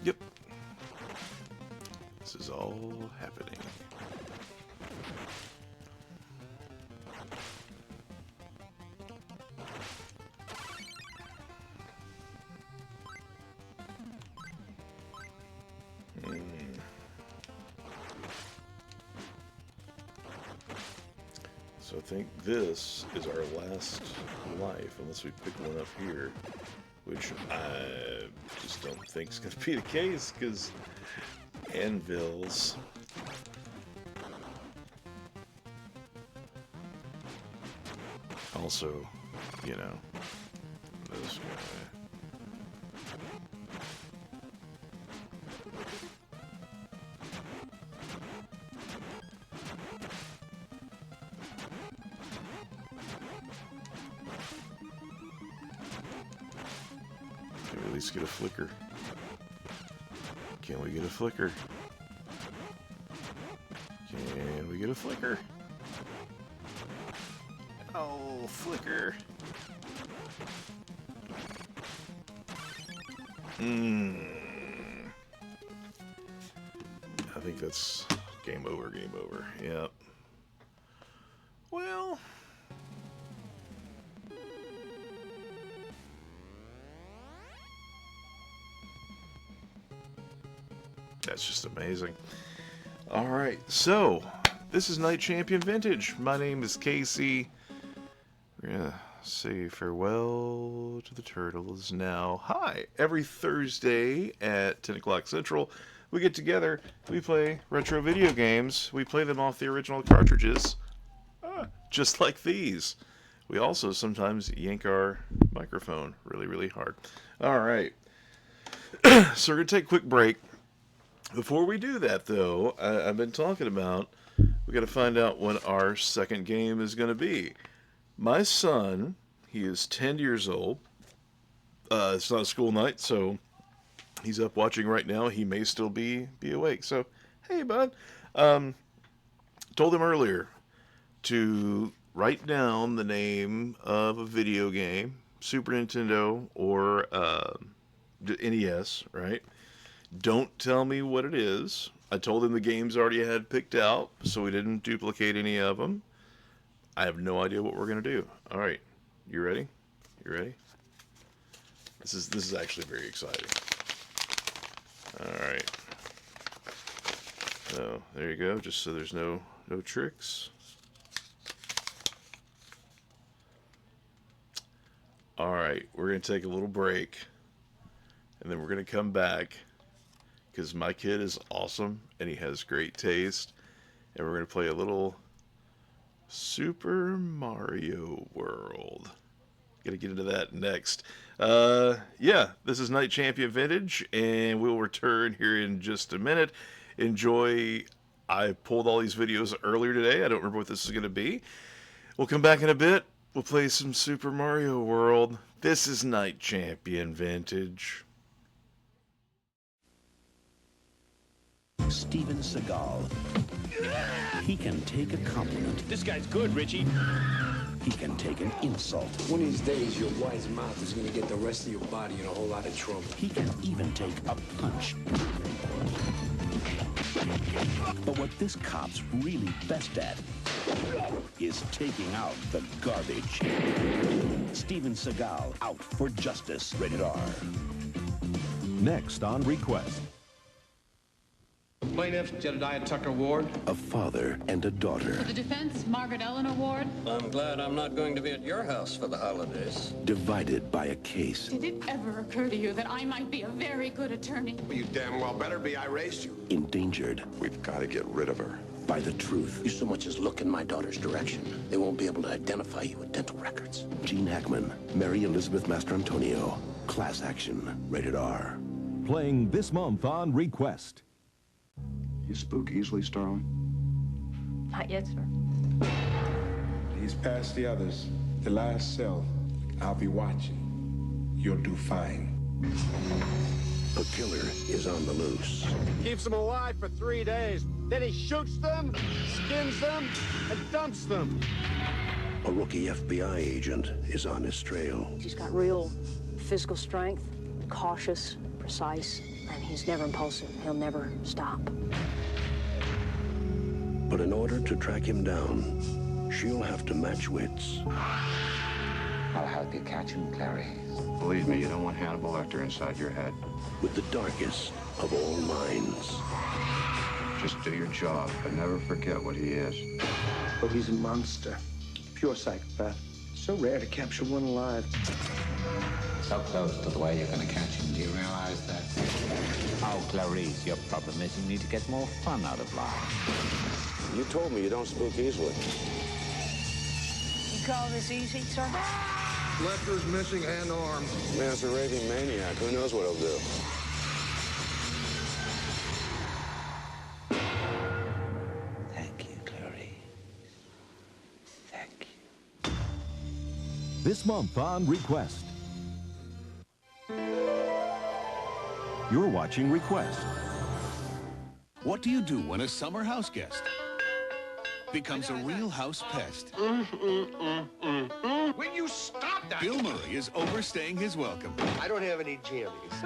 Yep. This is all happening. So I think this is our last life, unless we pick one up here, which I just don't think is going to be the case, because anvils. Also, you know, this guy. Can we at least get a flicker? Can we get a flicker? Can we get a flicker? Oh, flicker. I think that's game over, game over. Yep. Well, that's just amazing. All right, so this is Night Champion Vintage. My name is Casey. We're gonna say farewell to the turtles now. Hi, every Thursday at 10 o'clock Central, we get together, we play retro video games. We play them off the original cartridges, just like these. We also sometimes yank our microphone really, really hard. All right, so we're gonna take a quick break. Before we do that, though, I've been talking about, we got to find out what our second game is going to be. My son, he is 10 years old. It's not a school night, so he's up watching right now. He may still be awake. So, hey, bud. Told him earlier to write down the name of a video game, Super Nintendo or NES, right? Don't tell me what it is. I told him the games already had picked out, so we didn't duplicate any of them. I have no idea what we're gonna do. All right, you ready? You ready? This is actually very exciting. All right. So there you go. Just so there's no tricks. All right, we're gonna take a little break, and then we're gonna come back. Because my kid is awesome, and he has great taste. And we're going to play a little Super Mario World. Gonna get into that next. Yeah, this is Night Champion Vintage, and we'll return here in just a minute. Enjoy. I pulled all these videos earlier today. I don't remember what this is going to be. We'll come back in a bit. We'll play some Super Mario World. This is Night Champion Vintage. Steven Seagal. He can take a compliment. This guy's good, Richie. He can take an insult. One of these days, your wise mouth is going to get the rest of your body in a whole lot of trouble. He can even take a punch. But what this cop's really best at is taking out the garbage. Steven Seagal, out for justice. Rated R. Next on Request. Plaintiff, Jedediah Tucker Ward. A father and a daughter. For the defense, Margaret Eleanor Ward. I'm glad I'm not going to be at your house for the holidays. Divided by a case. Did it ever occur to you that I might be a very good attorney? Well, you damn well better be. I raised you. Endangered. We've got to get rid of her. By the truth. You so much as look in my daughter's direction, they won't be able to identify you with dental records. Gene Hackman, Mary Elizabeth Mastrantonio. Class action. Rated R. Playing this month on Request. You spook easily, Starling? Not yet, sir. He's past the others. The last cell. I'll be watching. You'll do fine. A killer is on the loose. Keeps them alive for 3 days. Then he shoots them, skins them, and dumps them. A rookie FBI agent is on his trail. She's got real physical strength, cautious, precise. and he's never impulsive. He'll never stop. But in order to track him down, she'll have to match wits. I'll help you catch him, Clary. Believe me, you don't want Hannibal Lecter inside your head. With the darkest of all minds. Just do your job, but never forget what he is. Oh, he's a monster. Pure psychopath. So rare to capture one alive. So close to the way you're going to catch him. Do you realize that? Oh, Clarice, your problem is you need to get more fun out of life. You told me you don't spook easily. You call this easy, sir? Lecter's missing hand arm. Man's a raving maniac. Who knows what he'll do? Thank you, Clarice. Thank you. This month on Request. You're watching Request. What do you do when a summer house guest becomes a real house pest? Will you stop that? Bill Murray is overstaying his welcome. I don't have any jammies.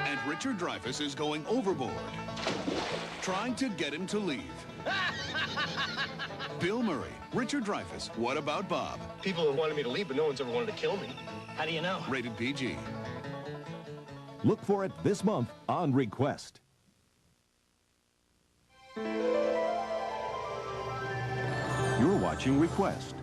And Richard Dreyfuss is going overboard, trying to get him to leave. Bill Murray, Richard Dreyfuss, What About Bob? People have wanted me to leave, but no one's ever wanted to kill me. How do you know? Rated PG. Look for it this month on Request. You're watching Request.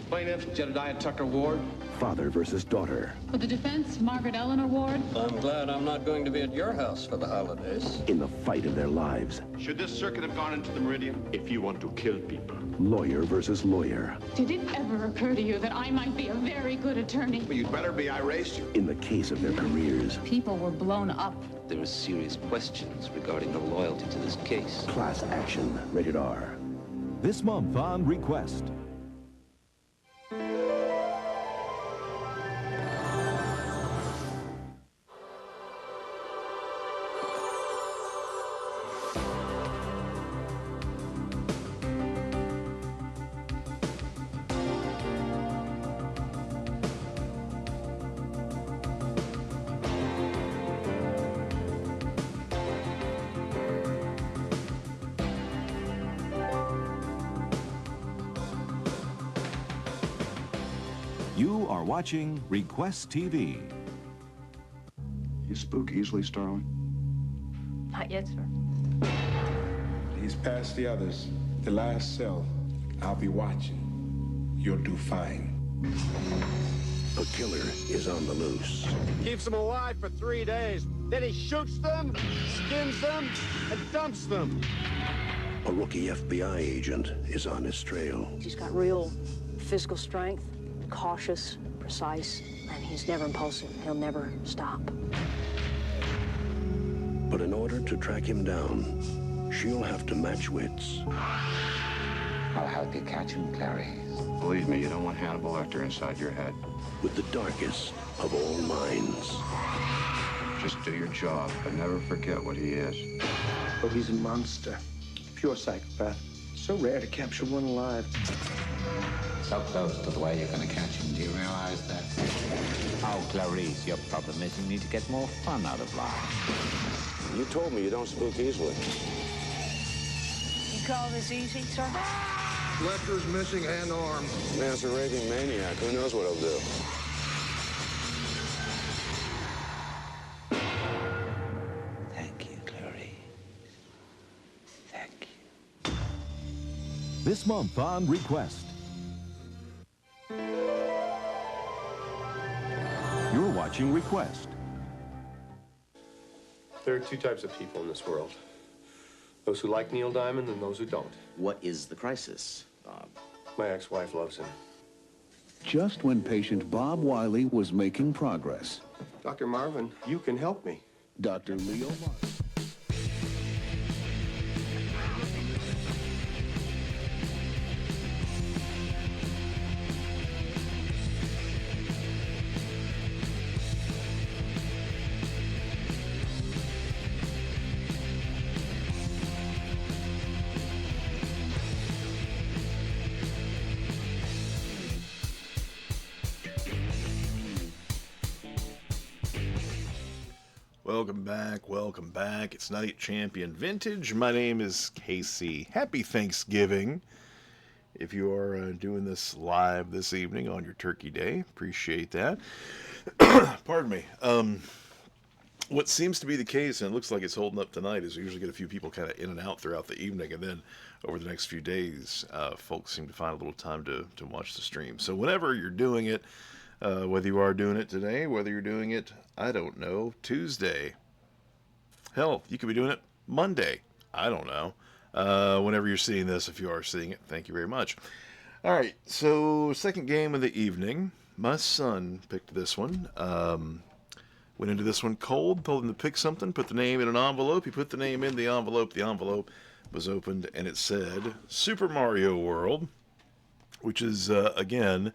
Plaintiff, Jedediah Tucker Ward. Father versus daughter. For the defense, Margaret Eleanor Ward. I'm glad I'm not going to be at your house for the holidays. In the fight of their lives. Should this circuit have gone into the Meridian? If you want to kill people. Lawyer versus lawyer. Did it ever occur to you that I might be a very good attorney? Well, you'd better be. I raised you. In the case of their careers. People were blown up. There are serious questions regarding the loyalty to this case. Class action. Rated R. This month on Request. You are watching Request TV. You spook easily, Starling? Not yet, sir. He's past the others. The last cell. I'll be watching. You'll do fine. A killer is on the loose. Keeps them alive for 3 days. Then he shoots them, skins them, and dumps them. A rookie FBI agent is on his trail. He's got real physical strength, cautious, precise, and he's never impulsive. He'll never stop. But in order to track him down, she'll have to match wits. I'll help you catch him, Clary. Believe me, you don't want Hannibal Lecter inside your head. With the darkest of all minds. Just do your job, but never forget what he is. Oh, he's a monster. Pure psychopath. So rare to capture one alive. So close to the way you're going to catch him. Do you realize that? Oh, Clarice, your problem is you need to get more fun out of life. You told me you don't spook easily. You call this easy, sir? Lecter's missing hand arm. Man's a raving maniac. Who knows what he'll do? Thank you, Clarice. Thank you. This month on Request. You're watching Request. There are two types of people in this world. Those who like Neil Diamond and those who don't. What is the crisis, Bob? My ex-wife loves him. Just when patient Bob Wiley was making progress. Dr. Marvin, you can help me. Dr. Leo Marvin. Welcome back, welcome back. It's Night Champion Vintage. My name is Casey. Happy Thanksgiving. If you are doing this live this evening on your Turkey Day, appreciate that. Pardon me. What seems to be the case, and it looks like it's holding up tonight, is we usually get a few people kind of in and out throughout the evening, and then over the next few days, folks seem to find a little time to watch the stream. So whenever you're doing it, whether you are doing it today, whether you're doing it, I don't know, Tuesday. Hell, you could be doing it Monday. I don't know. Whenever you're seeing this, if you are seeing it, thank you very much. All right, so second game of the evening. My son picked this one. Went into this one cold, told him to pick something, put the name in an envelope. He put the name in the envelope. The envelope was opened, and it said Super Mario World, which is, again,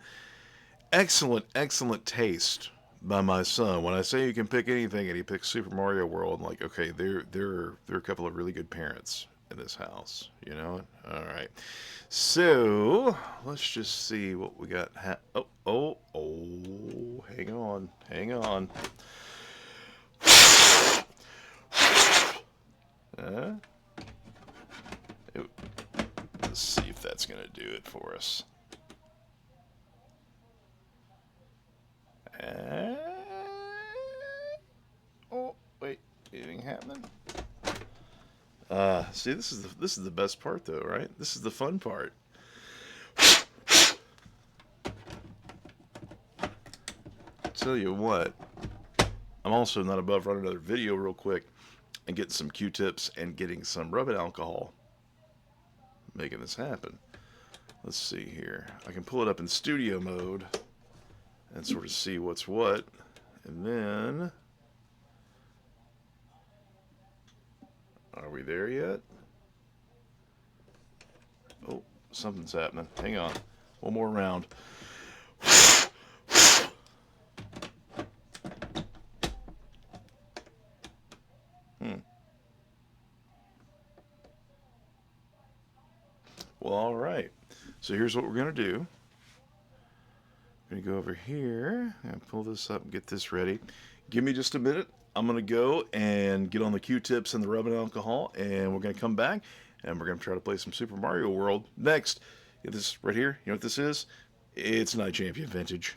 excellent, excellent taste by my son. When I say you can pick anything and he picks Super Mario World, I'm like, okay, there are a couple of really good parents in this house, you know? All right. So, let's just see what we got. Oh, hang on. Let's see if that's going to do it for us. Oh, wait, anything happening? See, this is the best part, though, right? This is the fun part. Tell you what, I'm also not above running another video real quick and getting some Q-tips and getting some rubbing alcohol, making this happen. Let's see here. I can pull it up in studio mode and sort of see what's what, and then, are we there yet? Oh, something's happening. Hang on. One more round. Well, all right. So here's what we're going to do. I'm going to go over here and pull this up and get this ready. Give me just a minute. I'm going to go and get on the Q-tips and the rubbing alcohol, and we're going to come back, and we're going to try to play some Super Mario World next. This right here, you know what this is? It's Night Champion Vintage.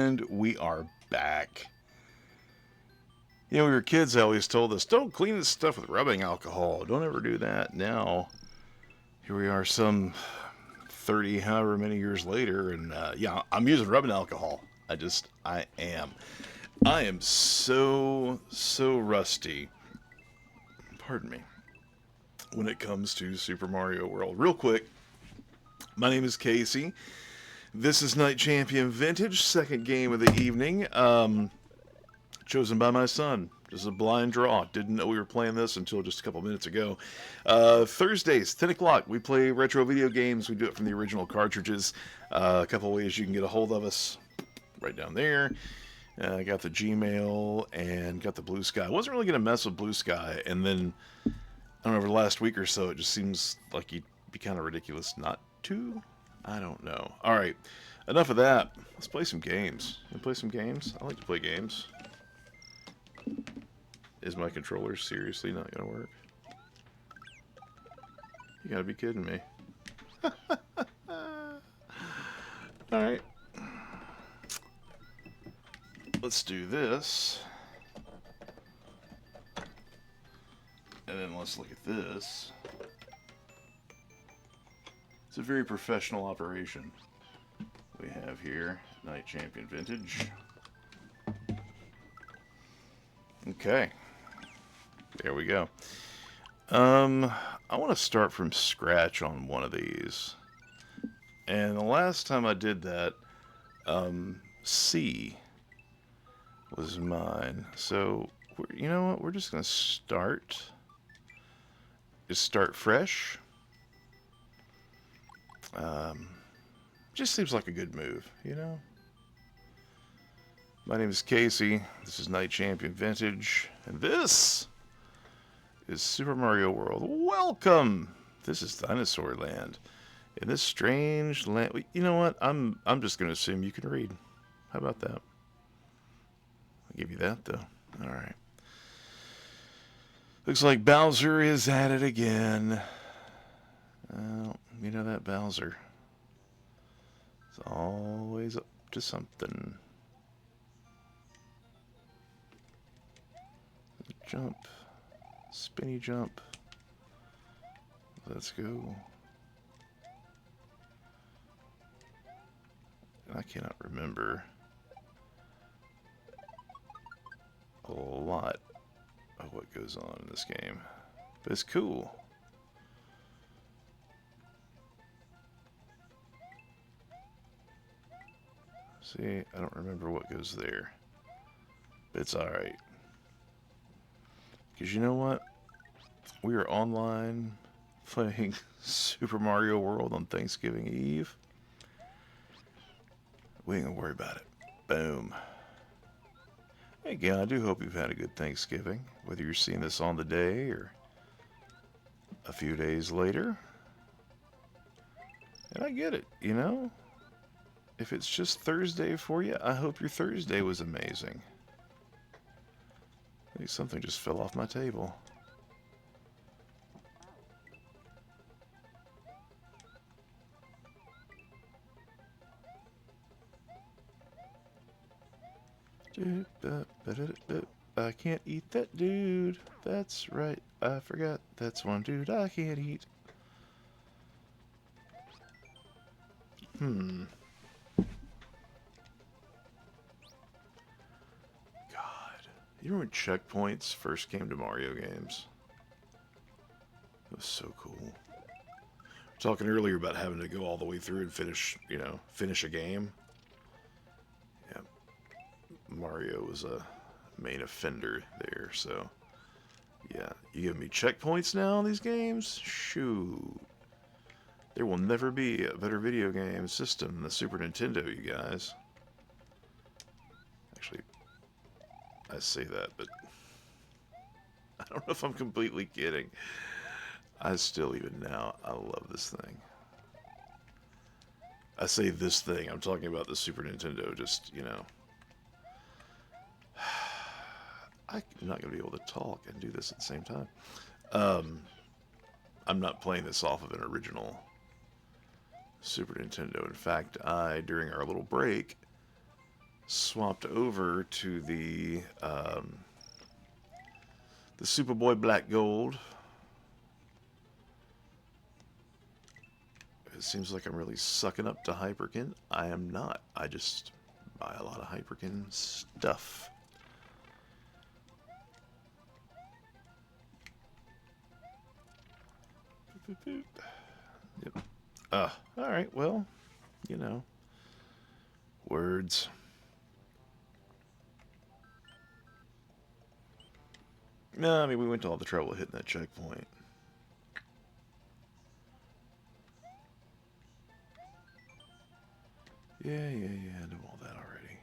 And we are back. You know, when we were kids, they always told us, don't clean this stuff with rubbing alcohol. Don't ever do that. Now, here we are some 30, however many years later, and yeah, I'm using rubbing alcohol. I am. I am so rusty. Pardon me. When it comes to Super Mario World. Real quick, my name is Casey. This is Night Champion Vintage, second game of the evening. Chosen by my son. Just a blind draw. Didn't know we were playing this until just a couple minutes ago. Thursdays, 10 o'clock, we play retro video games. We do it from the original cartridges. A couple ways you can get a hold of us. Right down there. I got the Gmail and got the Blue Sky. I wasn't really going to mess with Blue Sky, and then, I don't know, over the last week or so, it just seems like you'd be kind of ridiculous not to. I don't know. Alright, enough of that. Let's play some games. You play some games? I like to play games. Is my controller seriously not going to work? You gotta be kidding me. Alright. Let's do this. And then let's look at this. It's a very professional operation we have here. Night Champion Vintage. Okay. There we go. I want to start from scratch on one of these. And the last time I did that, C was mine. So, you know what? We're just going to start. Just start fresh. Just seems like a good move, you know? My name is Casey. This is Night Champion Vintage. And this is Super Mario World. Welcome! This is Dinosaur Land. In this strange land... You know what? I'm just going to assume you can read. How about that? I'll give you that, though. Alright. Looks like Bowser is at it again. You know that Bowser. It's always up to something. Jump. Spinny jump. Let's go. I cannot remember a lot of what goes on in this game, but it's cool. See, I don't remember what goes there, but it's alright. Because you know what? We are online playing Super Mario World on Thanksgiving Eve. We ain't gonna worry about it. Boom. Again, I do hope you've had a good Thanksgiving, whether you're seeing this on the day or a few days later. And I get it, you know? If it's just Thursday for you, I hope your Thursday was amazing. I think something just fell off my table. I can't eat that dude. That's right. I forgot. That's one dude I can't eat. God. You remember when checkpoints first came to Mario games? It was so cool. We were talking earlier about having to go all the way through and finish, you know, finish a game. Yeah. Mario was a main offender there, so yeah. You give me checkpoints now in these games? Shoot. There will never be a better video game system than the Super Nintendo, you guys. Actually, I say that, but I don't know if I'm completely kidding. I still, even now, I love this thing. I say this thing, I'm talking about the Super Nintendo, just, you know. I'm not going to be able to talk and do this at the same time. I'm not playing this off of an original Super Nintendo. In fact, during our little break, swapped over to the Superboy Black Gold. It seems like I'm really sucking up to Hyperkin. I am not. I just buy a lot of Hyperkin stuff. Yep. Alright, well, you know. Words. No, I mean, we went to all the trouble of hitting that checkpoint. Yeah, I know all that already.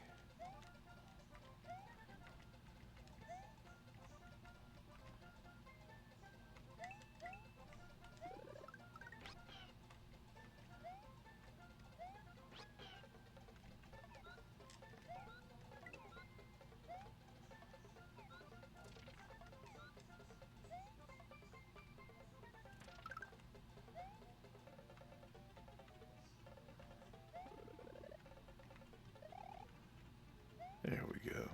There we go.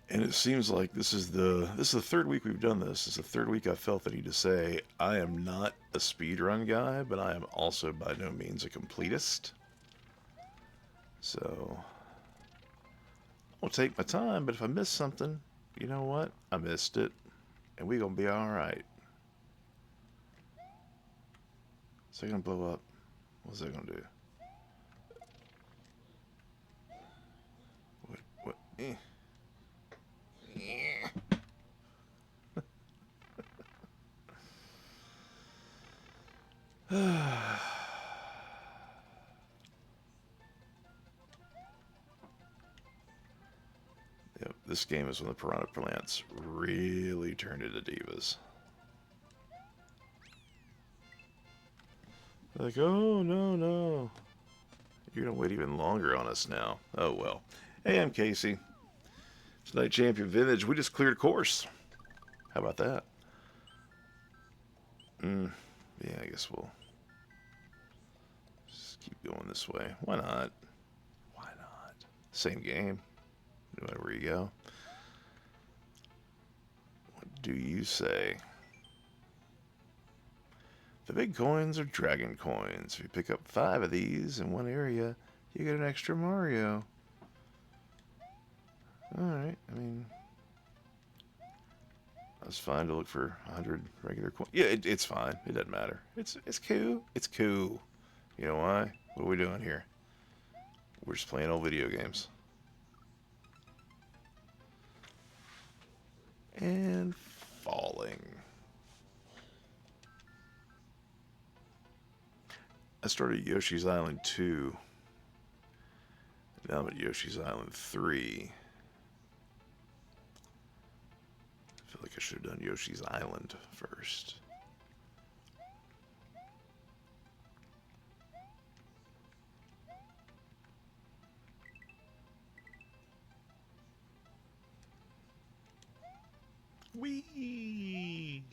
And it seems like this is the third week we've done this. This is the third week I felt the need to say I am not a speedrun guy, but I am also by no means a completist. So I'll take my time, but if I miss something, you know what? I missed it. And we gonna be alright. Is that gonna blow up? What's that gonna do? What? Eh. Yeah. Yep, this game is when the piranha plants really turned into divas. Like, oh, no. You're gonna wait even longer on us now. Oh, well. Hey, I'm Casey. Tonight, Champion Vintage. We just cleared course. How about that? Yeah, I guess we'll just keep going this way. Why not? Why not? Same game. No matter where you go. What do you say? The big coins are dragon coins. If you pick up 5 of these in one area, you get an extra Mario. Alright, I mean, that's fine to look for 100 regular coins. Yeah, it's fine. It doesn't matter. It's cool. It's cool. You know why? What are we doing here? We're just playing old video games. And falling. I started Yoshi's Island 2. Now I'm at Yoshi's Island 3. I feel like I should have done Yoshi's Island first. Whee!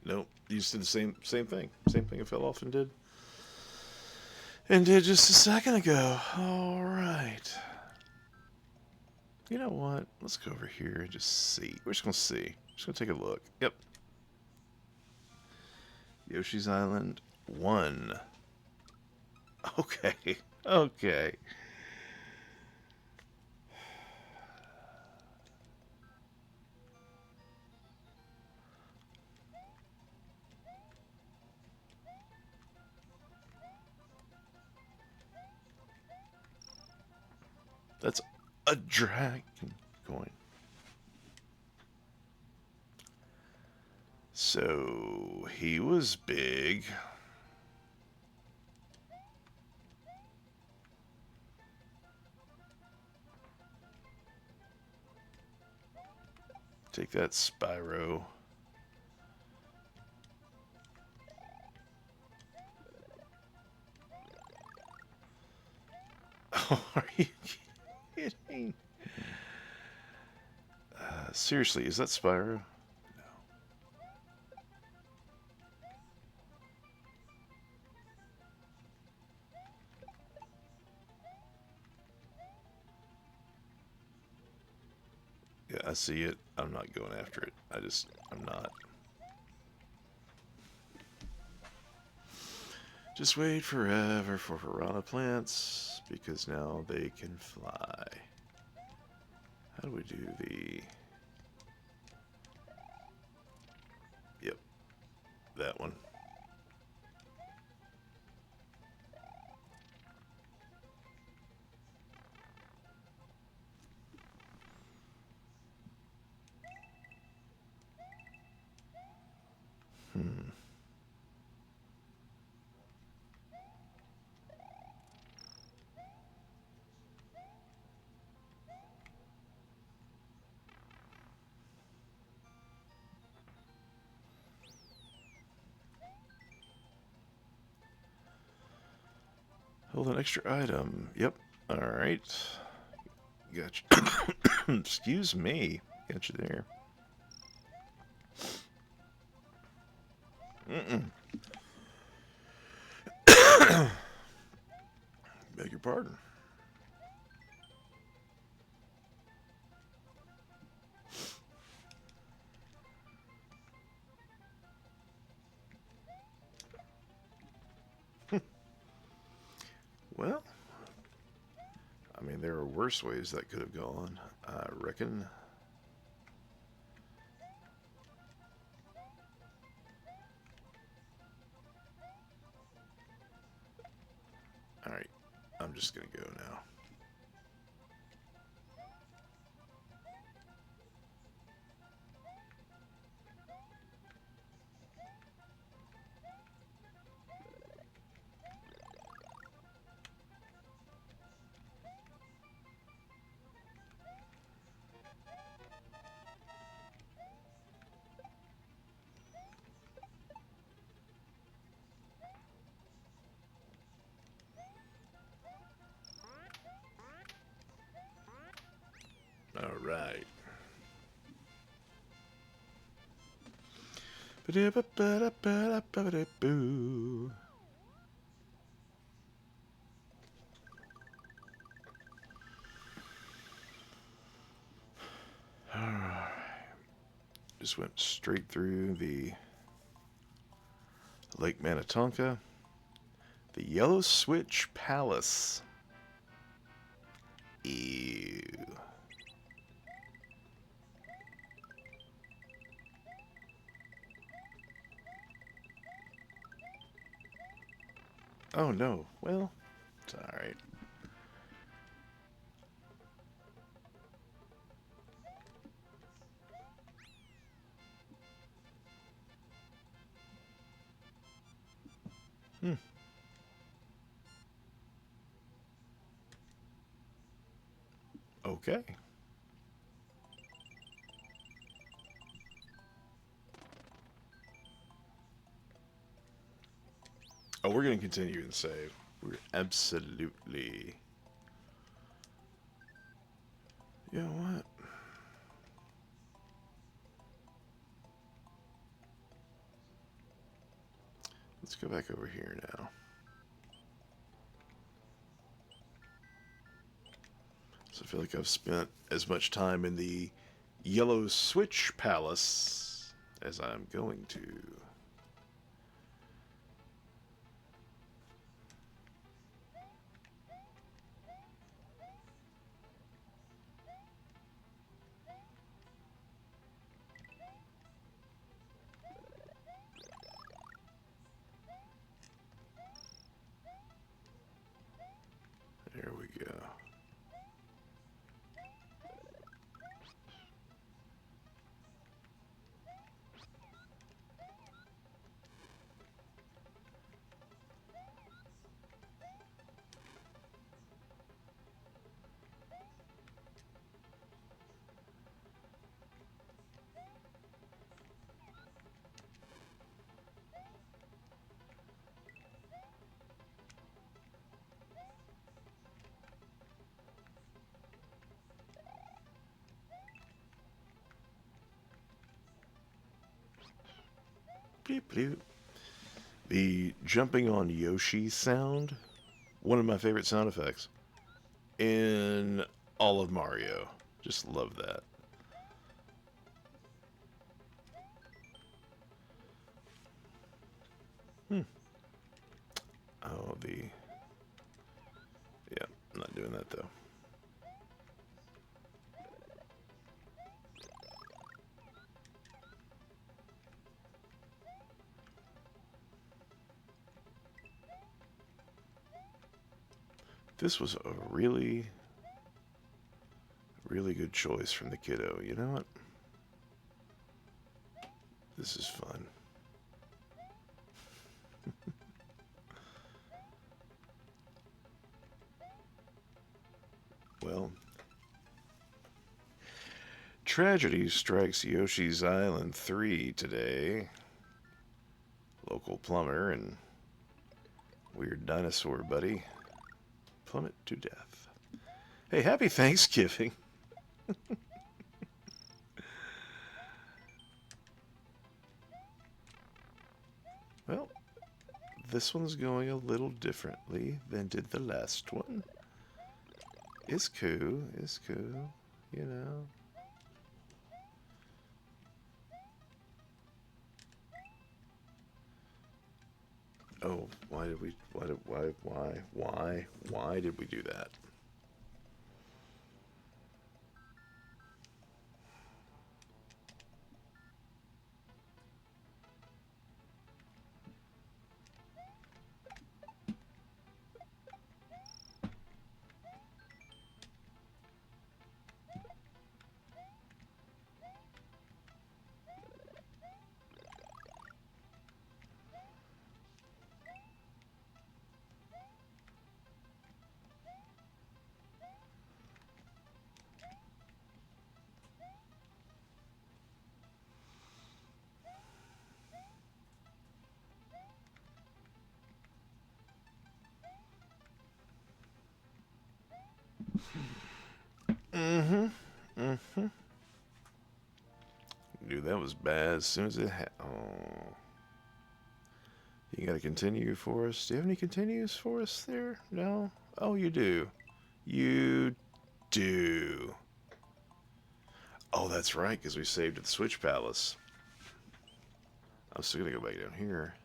Nope, you just did the same thing. Same thing I fell off and did. And did just a second ago. Alright. You know what? Let's go over here and just see. We're just going to see. Just going to take a look. Yep. Yoshi's Island 1. Okay. Okay. That's a dragon coin. So he was big. Take that, Spyro. Oh, are you kidding? Seriously, is that Spyro? Yeah, I see it. I'm not going after it. I'm not. Just wait forever for piranha plants, because now they can fly. How do we do the... Yep, that one. Hold an extra item. Yep. Alright. Gotcha. Excuse me. Got you there. Beg your pardon. Well, I mean, there are worse ways that could have gone, I reckon. Alright, I'm just gonna go now. Alright. Ba-da-ba-ba-da-ba-da-ba-da-boo. Alright. Just went straight through the Lake Minnetonka. The Yellow Switch Palace. Ew. Oh no. Well, it's alright. Okay. Oh, we're going to continue and save. We're absolutely... You know what? Let's go back over here now. So I feel like I've spent as much time in the Yellow Switch Palace as I'm going to. There we go. Bloop, bloop. The jumping on Yoshi sound, one of my favorite sound effects in all of Mario. Just love that. Oh, yeah, I'm not doing that though. This was a really good choice from the kiddo. You know what? This is fun. Well, tragedy strikes Yoshi's Island 3 today. Local plumber and weird dinosaur buddy plummet to death. Hey, happy Thanksgiving! Well, this one's going a little differently than did the last one. It's cool, you know. Oh, why did we do that? Knew that was bad as soon as it oh. You gotta continue for us. Do you have any continues for us there? No? Oh, you do. You do. Oh, that's right, because we saved at the Switch Palace. I'm still gonna go back down here.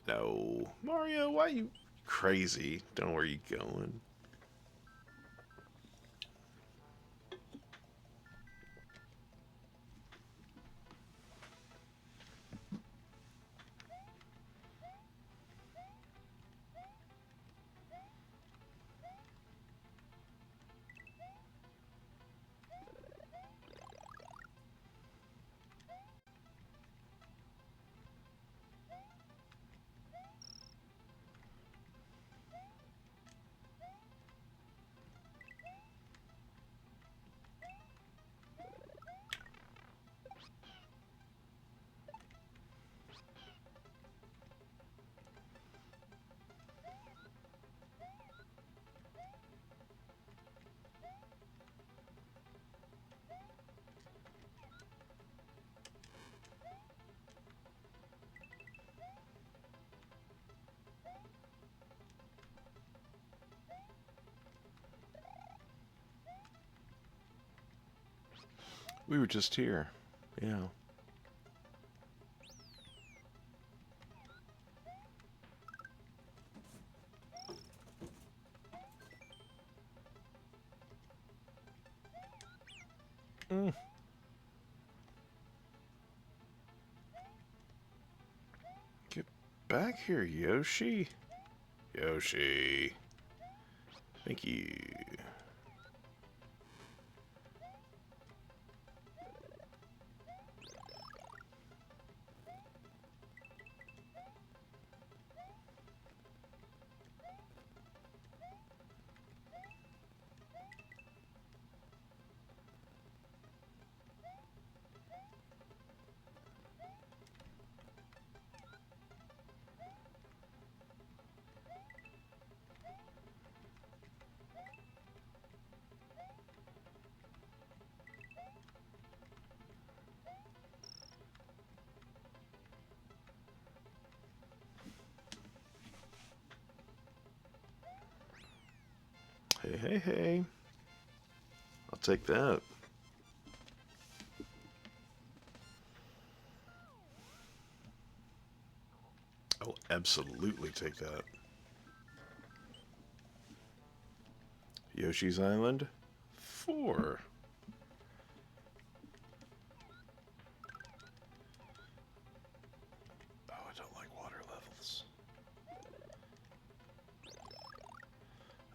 No. Mario, why are you crazy? Don't know where you going. We were just here. Yeah. Get back here, Yoshi. Yoshi. Thank you. Hey, hey. I'll take that. I will absolutely take that. Yoshi's Island 4. Oh, I don't like water levels.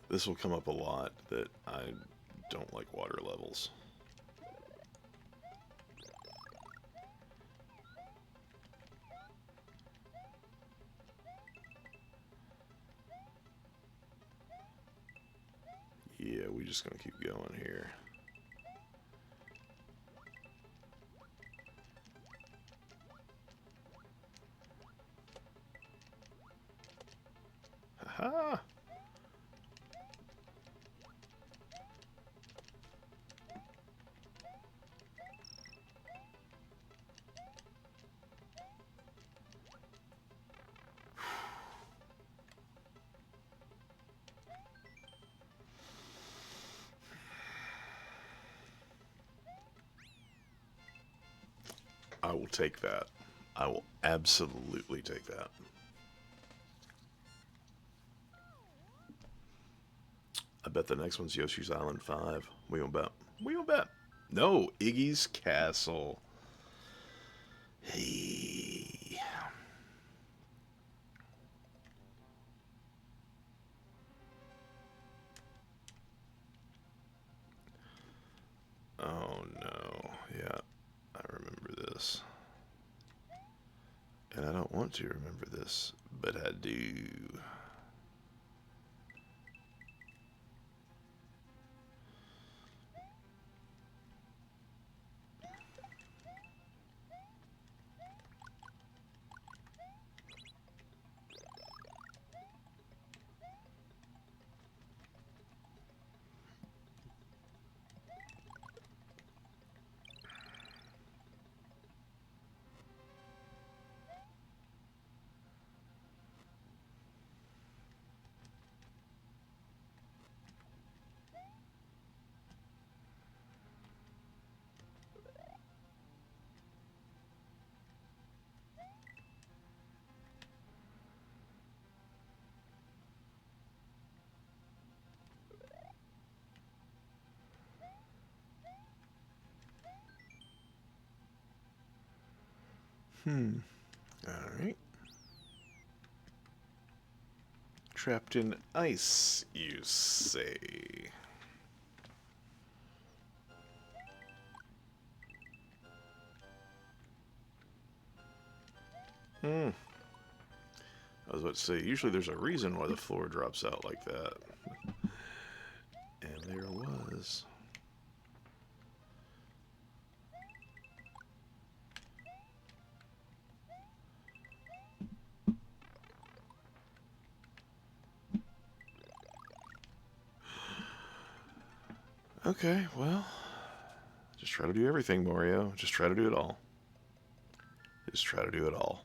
This will come up a lot, that I don't like water levels. Yeah, we're just gonna keep going here. Haha! I will take that. I will absolutely take that. I bet the next one's Yoshi's Island 5. We won't bet. We won't bet. No, Iggy's Castle. Hey. Oh no. Yeah, I remember this. And I don't want to remember this, but I do. Alright. Trapped in ice, you say. I was about to say, usually there's a reason why the floor drops out like that. And there was. Okay, well, just try to do everything, Mario. Just try to do it all. Just try to do it all.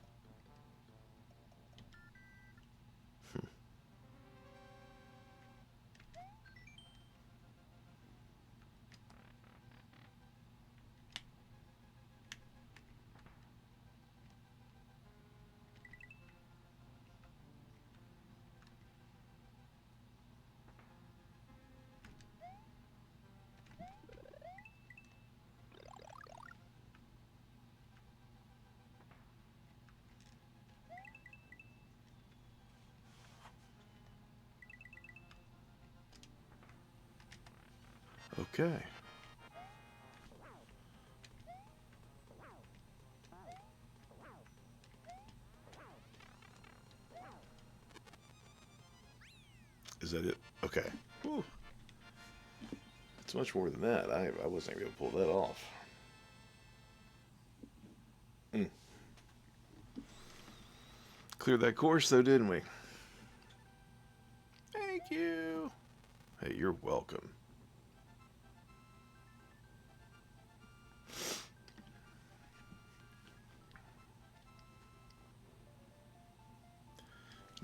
Okay. Is that it? Okay. Whew. It's much more than that. I wasn't able to pull that off. Cleared that course, though, didn't we? Thank you. Hey, you're welcome.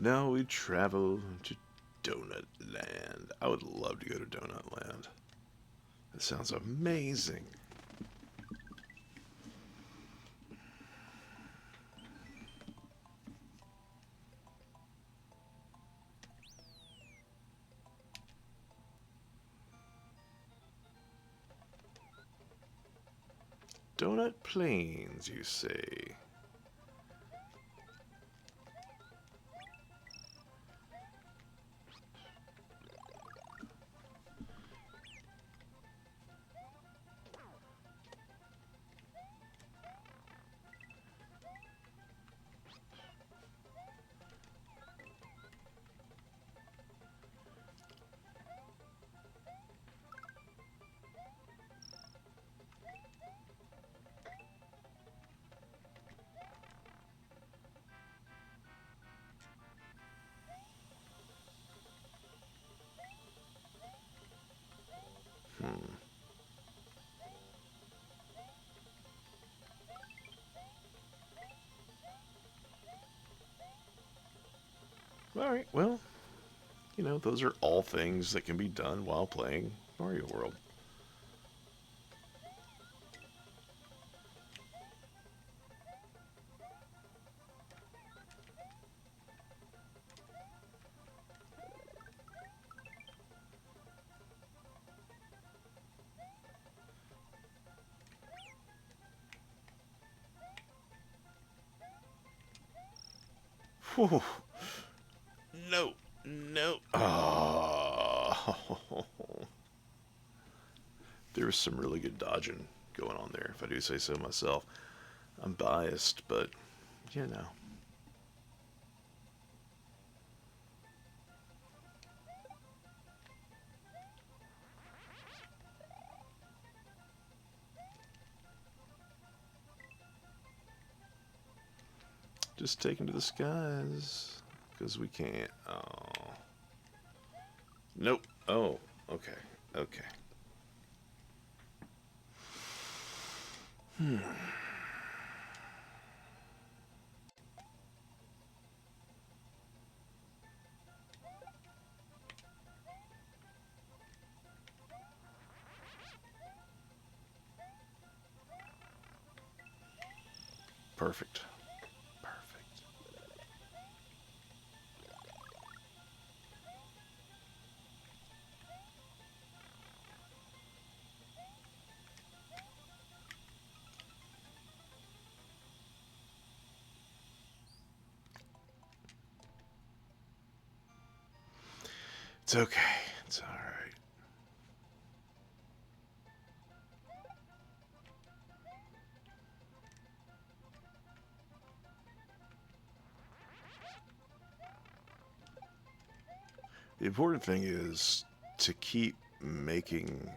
Now we travel to Donut Land. I would love to go to Donut Land. That sounds amazing. Donut Plains, you say? Alright, well, you know, those are all things that can be done while playing Mario World. Whew. No, no. Oh. There was some really good dodging going on there, if I do say so myself. I'm biased, but, you know. Just take him to the skies, because we can't. Oh. Nope. Oh, okay. Okay. Perfect. Perfect. It's okay. It's alright. The important thing is to keep making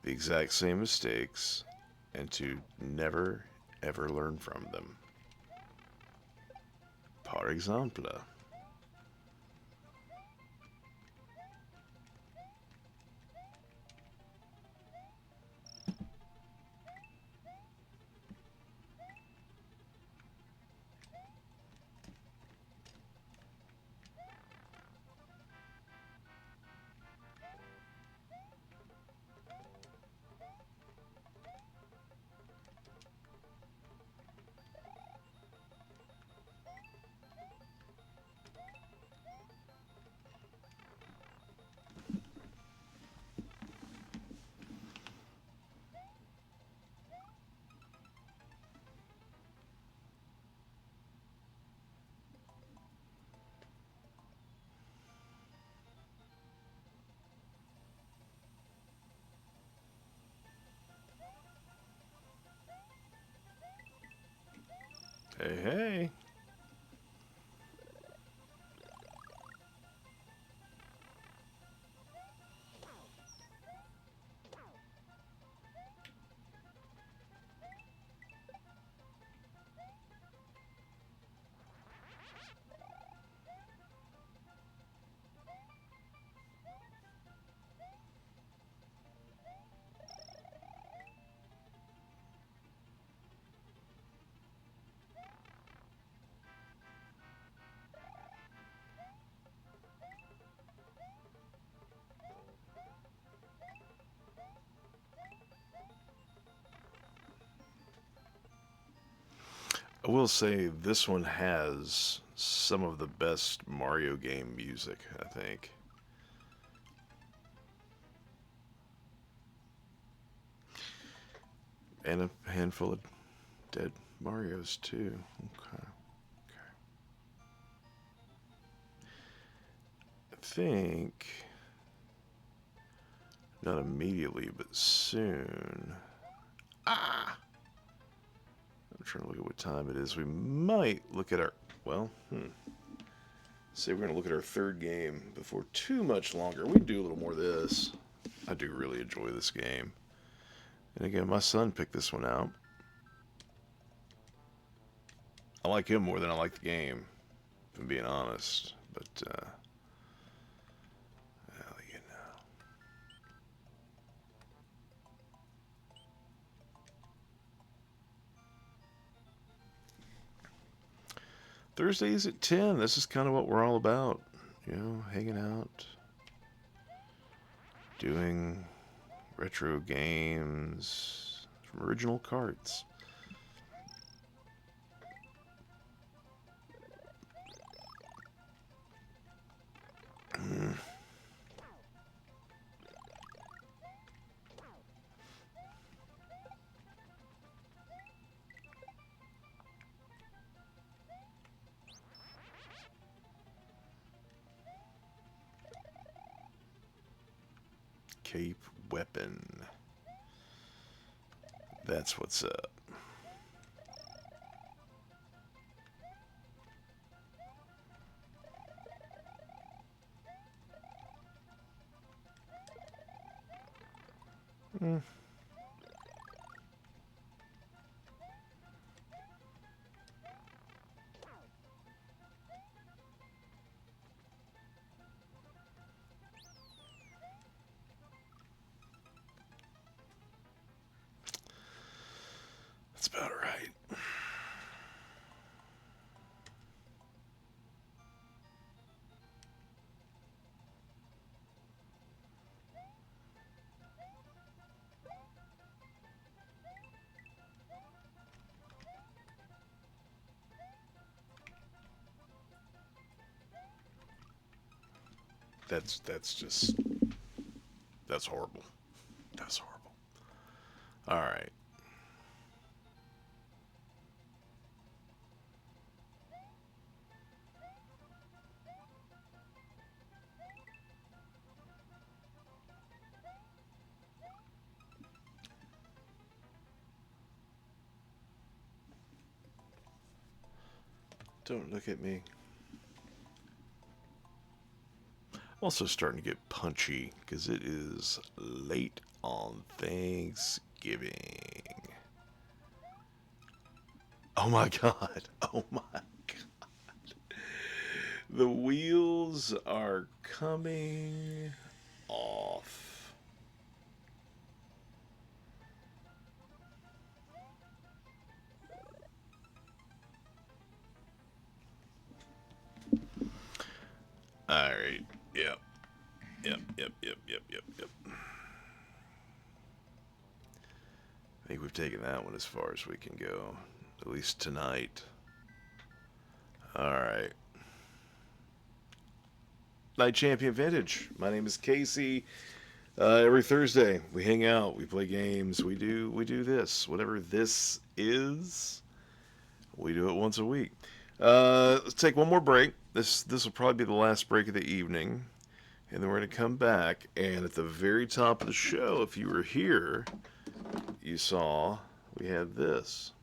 the exact same mistakes and to never, ever learn from them. Par exemple. Hey, hey. I will say this one has some of the best Mario game music, I think. And a handful of dead Marios, too. Okay. I think, not immediately, but soon. I'm trying to look at what time it is. We might look at our, well, say we're going to look at our third game before too much longer. We can do a little more of this. I do really enjoy this game. And again, my son picked this one out. I like him more than I like the game, if I'm being honest. But, well, you know. Thursdays at 10. This is kind of what we're all about. You know, hanging out, doing retro games from original carts. Cape weapon. That's what's up. That's about right. That's horrible. That's horrible. All right. Don't look at me. Also starting to get punchy because it is late on Thanksgiving. Oh my God. Oh my God. The wheels are coming off. All right. Yep. I think we've taken that one as far as we can go, at least tonight. All right. Night Champion Vintage. My name is Casey. Every Thursday we hang out, we play games, we do this, whatever this is. We do it once a week. Let's take one more break. This will probably be the last break of the evening. And then we're going to come back. And at the very top of the show, if you were here, you saw we had this.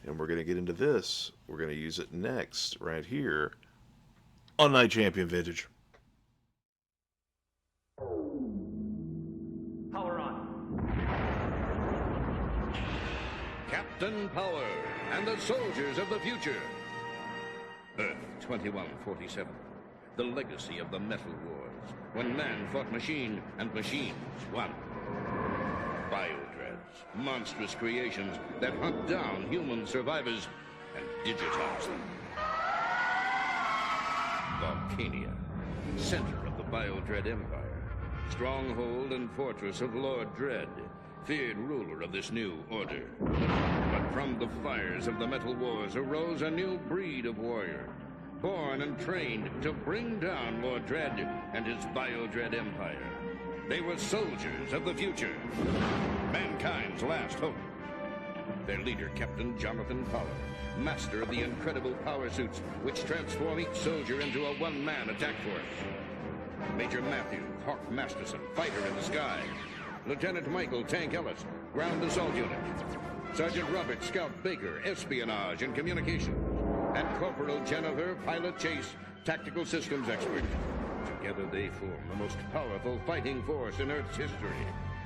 And we're going to get into this. We're going to use it next, right here, on Night Champion Vintage. Power on. Captain Power and the soldiers of the future. Earth 2147. The legacy of the Metal Wars, when man fought machine and machines won. Biodreads, monstrous creations that hunt down human survivors and digitize them. Volcania, center of the Biodread Empire, stronghold and fortress of Lord Dread, feared ruler of this new order. But From the fires of the Metal Wars arose a new breed of warrior, born and trained to bring down Lord Dredd and his Bio-Dread empire. They were soldiers of the future, mankind's last hope. Their leader, Captain Jonathan Power, master of the incredible power suits which transform each soldier into a one-man attack force. Major Matthew Hawk Masterson, fighter in the sky. Lieutenant Michael Tank Ellis, ground assault unit. Sergeant Robert Scout Baker, espionage and communications. And Corporal Jennifer, pilot chase, tactical systems expert. Together they form the most powerful fighting force in Earth's history.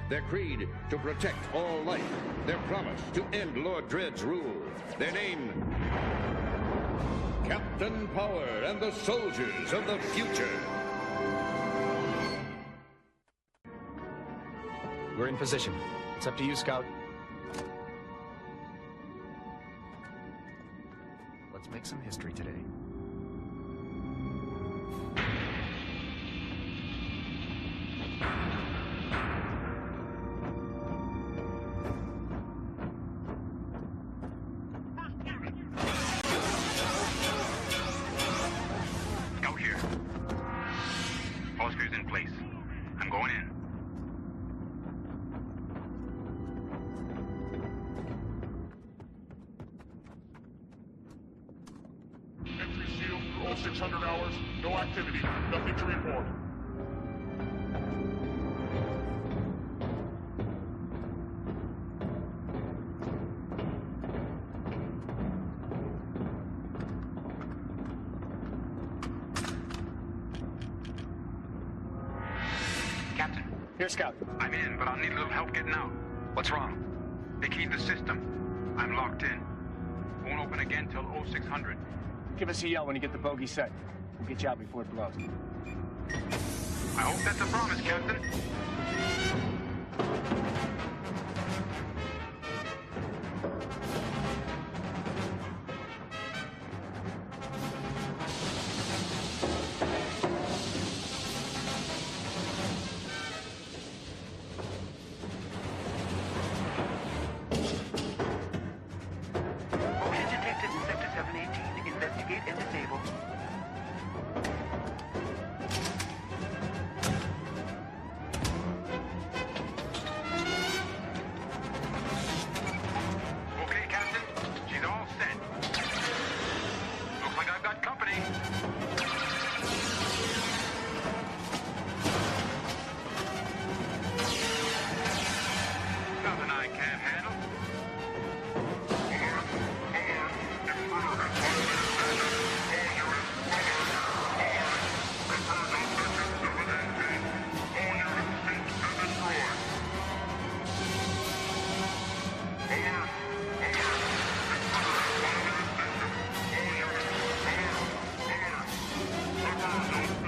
Their creed, to protect all life. Their promise, to end Lord Dredd's rule. Their name, Captain Power and the Soldiers of the Future. We're in position. It's up to you, Scout. Let's make some history today. Scout here. All screws in place. I'm going in. Entry sealed for all 600 hours. No activity. Nothing to report. Captain. Here, Scout. I'm in, but I'll need a little help getting out. What's wrong? They keyed the system. I'm locked in. Won't open again till 0600. Give us a yell when you get the bogey set. We'll get you out before it blows. I hope that's a promise, Captain. Motion detected in Sector 718. Investigate and disable. Okay, Captain. She's all set. Looks like I've got company. Nothing I can't handle.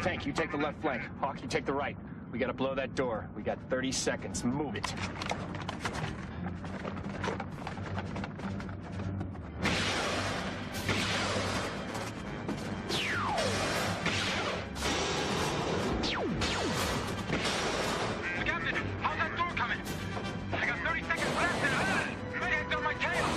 Tank, you take the left flank. Hawk, you take the right. We gotta blow that door. We got 30 seconds. Move it. Captain, how's that door coming? I got 30 seconds left and might have done my tail.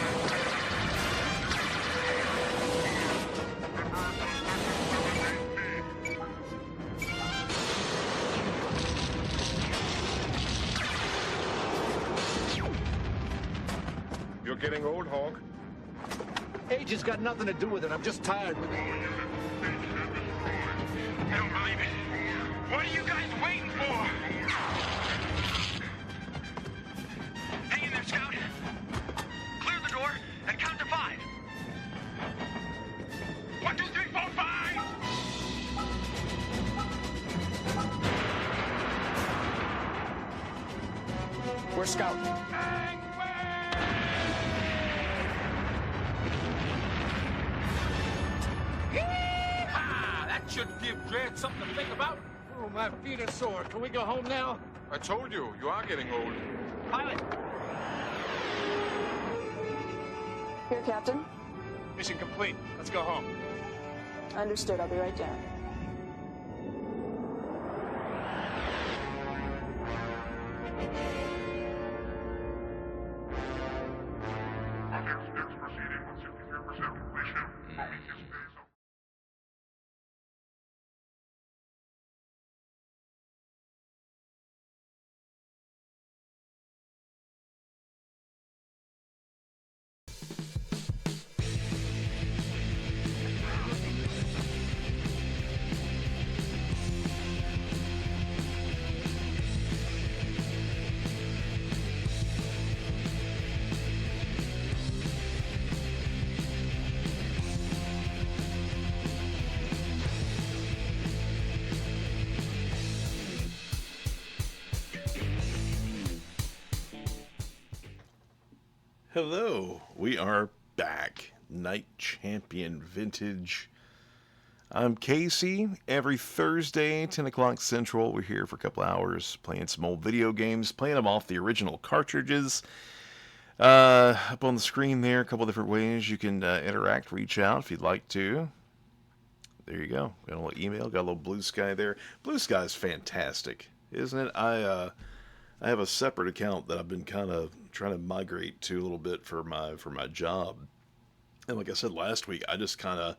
You're getting old, Hawk. Age has got nothing to do with it. I'm just tired with it. I don't believe it. What are you guys waiting for? Hang in there, Scout. Clear the door and count to 5. 1, 2, 3, 4, 5. Where's Scout? That should give Dredd something to think about. Oh, my feet are sore. Can we go home now? I told you, you are getting old. Pilot! Here, Captain. Mission complete. Let's go home. Understood. I'll be right down. Okay. Hello, we are back. Night Champion Vintage. I'm Casey. Every Thursday, 10 o'clock Central, we're here for a couple hours playing some old video games, playing them off the original cartridges. Up on the screen there, a couple different ways you can interact, reach out if you'd like to. There you go. Got a little email, got a little Blue Sky there. Blue Sky is fantastic, isn't it? I have a separate account that I've been kind of trying to migrate to a little bit for my job. And like I said last week, I just kind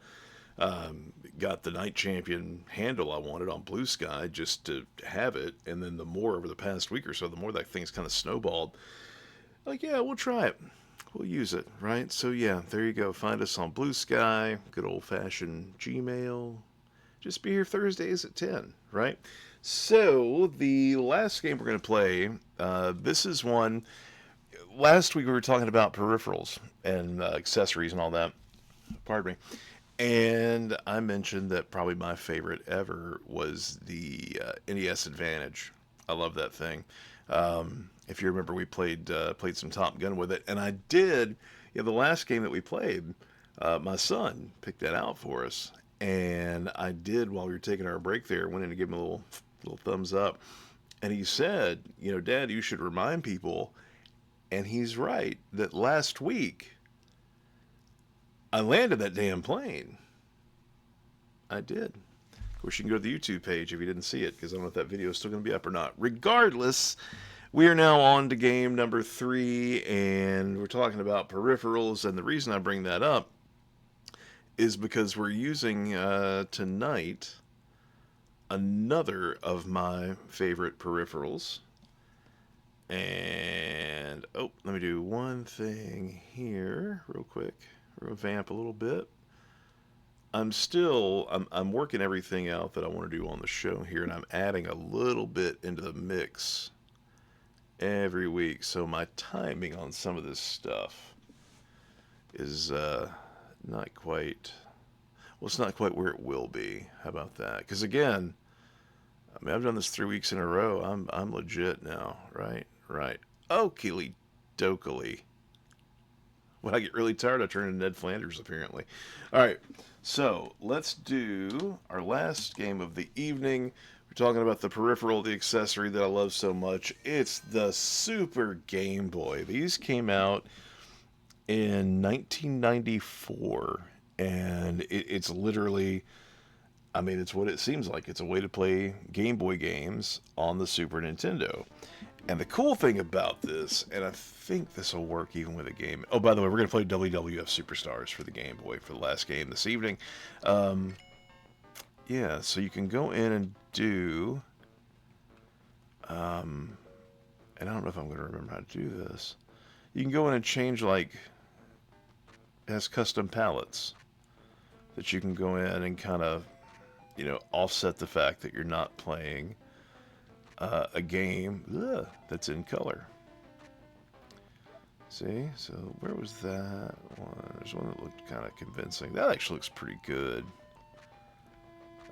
of got the Night Champion handle I wanted on Blue Sky just to have it. And then the more over the past week or so, the more that thing's kind of snowballed. Like, yeah, we'll try it. We'll use it, right? So yeah, there you go. Find us on Blue Sky, good old-fashioned Gmail. Just be here Thursdays at 10, right? So the last game we're going to play, this is one. Last week we were talking about peripherals and accessories and all that. Pardon me. And I mentioned that probably my favorite ever was the NES Advantage. I love that thing. If you remember, we played some Top Gun with it, and I did. You know, the last game that we played, my son picked that out for us, and I did while we were taking our break there. Went in to give him a little thumbs up, and he said, "You know, Dad, you should remind people." And he's right that last week I landed that damn plane. I did. Of course, you can go to the YouTube page if you didn't see it, because I don't know if that video is still going to be up or not. Regardless, we are now on to game number 3, and we're talking about peripherals. And the reason I bring that up is because we're using tonight another of my favorite peripherals. And, oh, let me do one thing here real quick. Revamp a little bit. I'm working everything out that I want to do on the show here, and I'm adding a little bit into the mix every week. So my timing on some of this stuff is not quite, well, it's not quite where it will be. How about that? Because again, I mean, I've done this 3 weeks in a row. I'm legit now, right? Right. Okily dokily. When I get really tired, I turn into Ned Flanders, apparently. All right, so let's do our last game of the evening. We're talking about the peripheral, the accessory that I love so much. It's the Super Game Boy. These came out in 1994, and it's literally, I mean, it's what it seems like. It's a way to play Game Boy games on the Super Nintendo. And the cool thing about this, and I think this will work even with a game. Oh, by the way, we're going to play WWF Superstars for the Game Boy for the last game this evening. Yeah, so you can go in and do... and I don't know if I'm going to remember how to do this. You can go in and change, like, it has custom palettes that you can go in and kind of, you know, offset the fact that you're not playing a game that's in color. See? So where was that one? There's one that looked kind of convincing. That actually looks pretty good.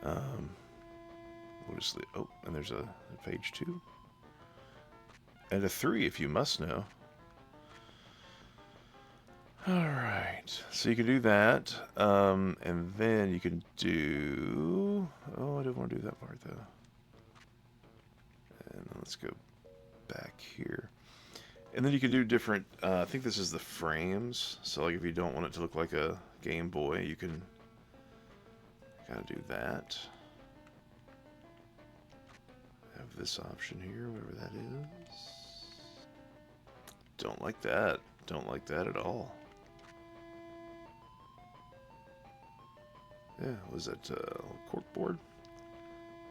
We'll just leave, oh, and there's a page 2. And a 3 if you must know. Alright, so you can do that, and then you can do, oh, I didn't want to do that part though. And let's go back here. And then you can do different, I think this is the frames, so like if you don't want it to look like a Game Boy, you can kind of do that. Have this option here, whatever that is. Don't like that. Don't like that at all. Yeah, was that corkboard?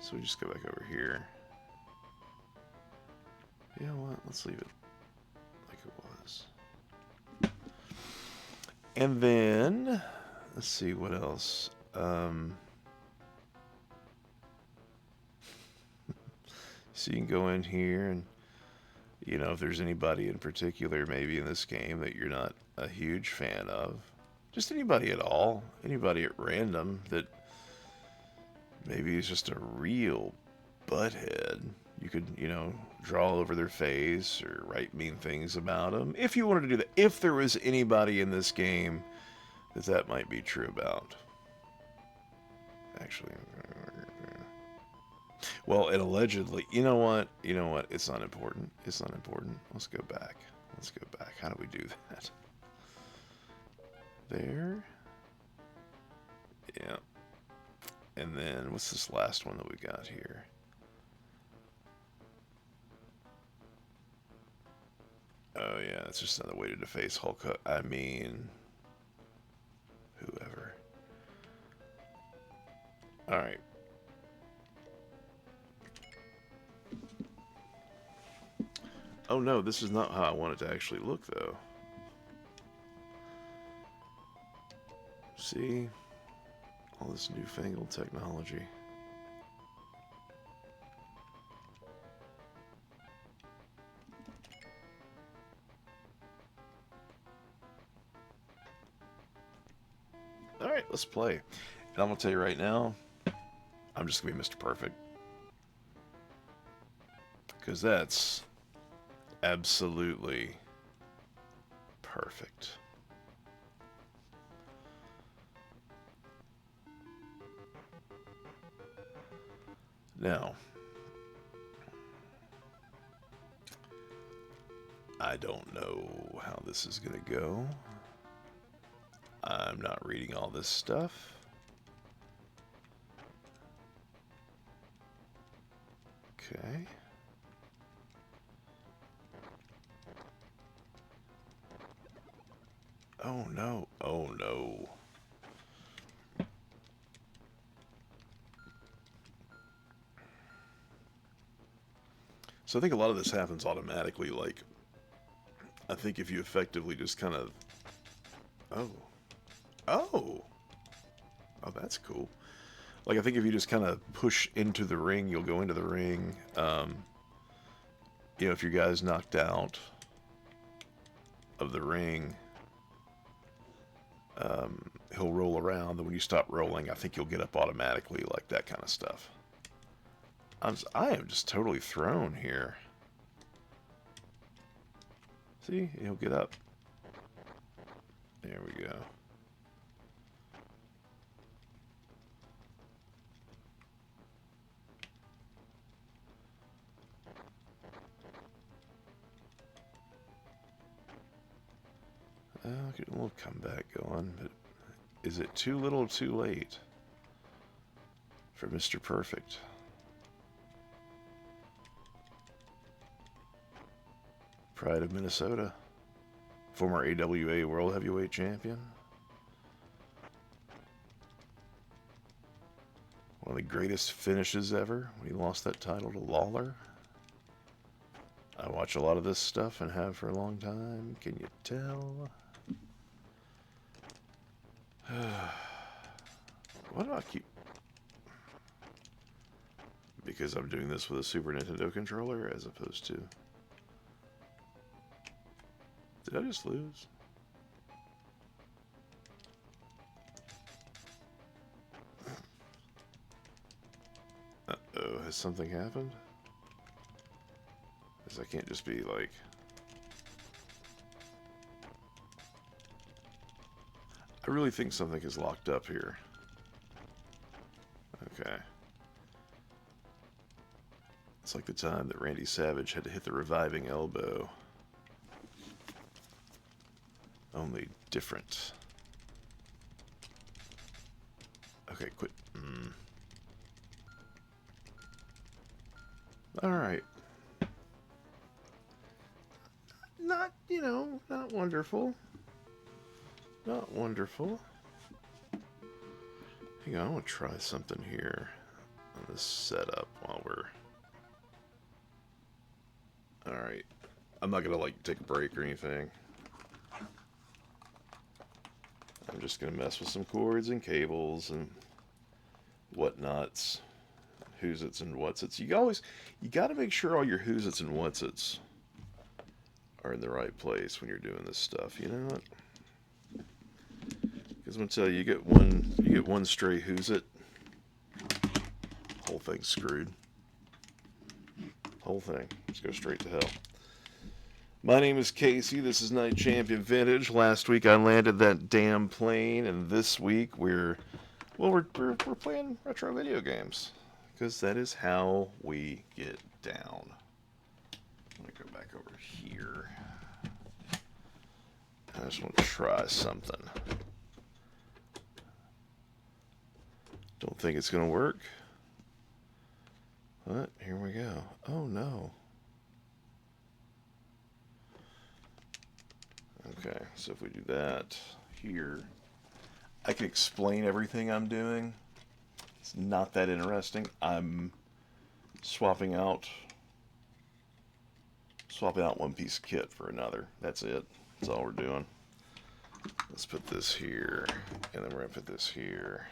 So we just go back over here. You know what? Let's leave it like it was. And then, let's see what else. So you can go in here and, you know, if there's anybody in particular maybe in this game that you're not a huge fan of, just anybody at all, anybody at random that maybe is just a real butthead, You could, you know, draw over their face or write mean things about them. If you wanted to do that. If there was anybody in this game that might be true about. Actually. Well, and allegedly, you know what? It's not important. It's not important. Let's go back. Let's go back. How do we do that? There. Yeah. And then, what's this last one that we got here? Oh, yeah, it's just another way to deface Hulk Hogan. I mean, whoever. Alright. Oh, no, this is not how I want it to actually look, though. See? All this newfangled technology. Alright, let's play. And I'm going to tell you right now, I'm just going to be Mr. Perfect. Because that's absolutely perfect. Now, I don't know how this is going to go. I'm not reading all this stuff. Okay. Oh no. Oh no. So I think a lot of this happens automatically, like, I think if you effectively just kind of... Oh. Oh! Oh, that's cool. Like, I think if you just kind of push into the ring, you'll go into the ring. You know, if your guy's knocked out of the ring, he'll roll around. And when you stop rolling, I think you'll get up automatically, like that kind of stuff. I am just totally thrown here. See? He'll get up. There we go. Get a little comeback going, but is it too little or too late for Mr. Perfect? Pride of Minnesota, former AWA World Heavyweight Champion. One of the greatest finishes ever when he lost that title to Lawler. I watch a lot of this stuff and have for a long time. Can you tell? Why do I keep... Because I'm doing this with a Super Nintendo controller as opposed to... Did I just lose? Uh-oh, has something happened? Because I can't just be like... I really think something is locked up here. Okay. It's like the time that Randy Savage had to hit the reviving elbow. Only different. Okay, quit. Alright. Not, you know, not wonderful. Not wonderful. Hang on, I want to try something here on this setup while we're... Alright. I'm not going to, like, take a break or anything. I'm just going to mess with some cords and cables and whatnots. Who's-its and what's-its. You got to make sure all your who's-its and what's-its are in the right place when you're doing this stuff. You know what? Because I'm going to tell you, you get one stray who's-it, whole thing's screwed. Whole thing. Let's go straight to hell. My name is Casey. This is Night Champion Vintage. Last week I landed that damn plane, and this week we're playing retro video games, because that is how we get down. Let me go back over here. I just want to try something. Don't think it's going to work. But here we go. Oh no. Okay, so if we do that here, I can explain everything I'm doing. It's not that interesting. I'm swapping out one piece of kit for another. That's it. That's all we're doing. Let's put this here, and then we're going to put this here.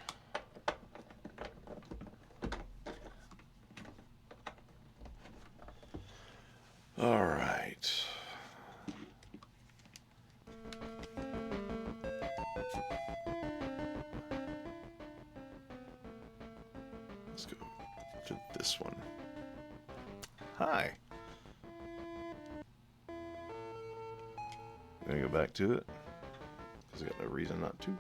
All right. Let's go to this one. Hi. I'm going to go back to it, because I got no reason not to.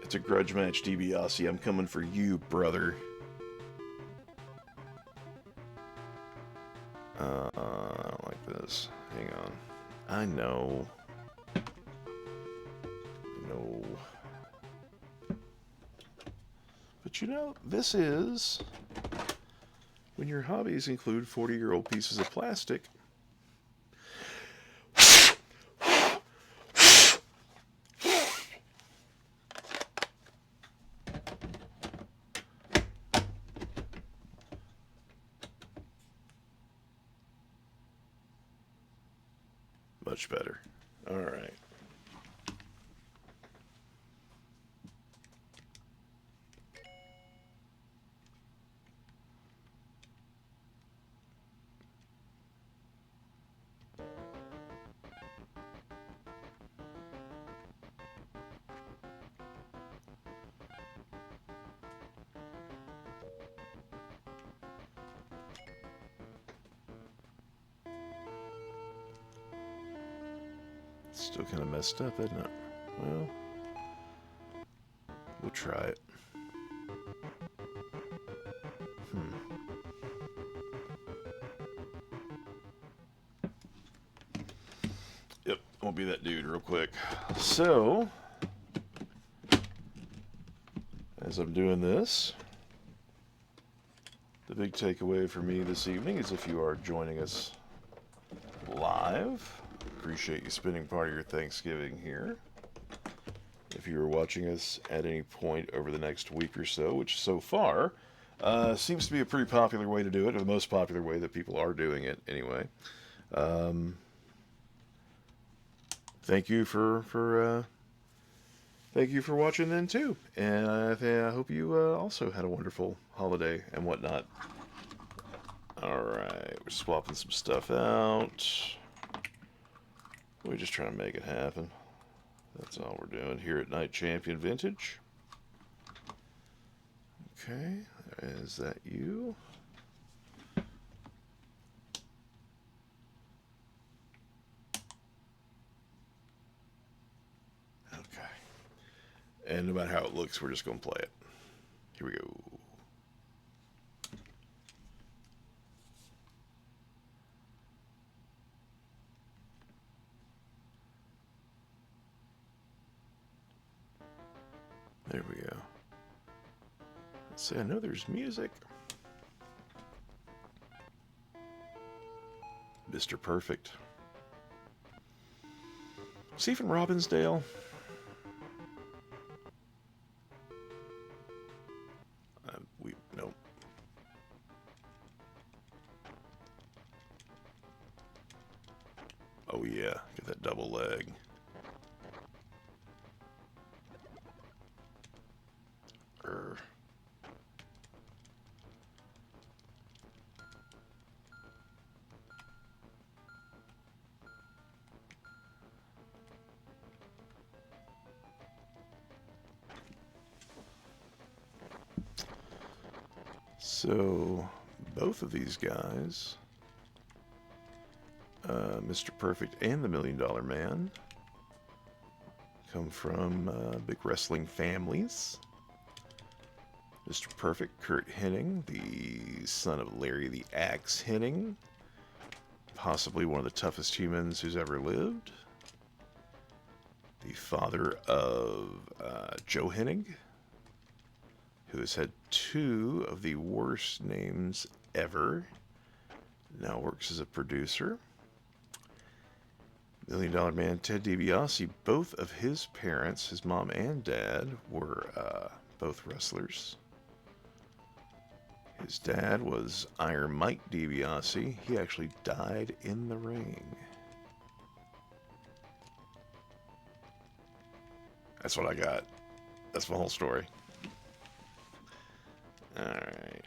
It's a grudge match, DiBiase. I'm coming for you, brother. I don't like this. Hang on. I know. No. But you know, this is when your hobbies include 40-year-old pieces of plastic. Much better. All right. Still kind of messed up, isn't it? Well, we'll try it. Yep, won't be that dude real quick. So, as I'm doing this, the big takeaway for me this evening is, if you are joining us live, appreciate you spending part of your Thanksgiving here. If you are watching us at any point over the next week or so, which so far seems to be a pretty popular way to do it, or the most popular way that people are doing it anyway. Thank you for watching then too, and I hope you also had a wonderful holiday and whatnot. All right, we're swapping some stuff out. We're just trying to make it happen. That's all we're doing here at Night Champion Vintage. Okay, is that you? Okay. And no matter how it looks, we're just going to play it. Here we go. There we go. Let's see, I know there's music. Mr. Perfect. Is he from Robbinsdale? Nope. Oh yeah, get that double leg. So, both of these guys, Mr. Perfect and the $1 Million Man, come from big wrestling families. Mr. Perfect, Kurt Hennig, the son of Larry the Axe Hennig, possibly one of the toughest humans who's ever lived. The father of Joe Hennig, who has had 2 of the worst names ever, now works as a producer. $1 Million Man Ted DiBiase, both of his parents, his mom and dad, were both wrestlers. His dad was Iron Mike DiBiase. He actually died in the ring. That's what I got. That's my whole story. Alright.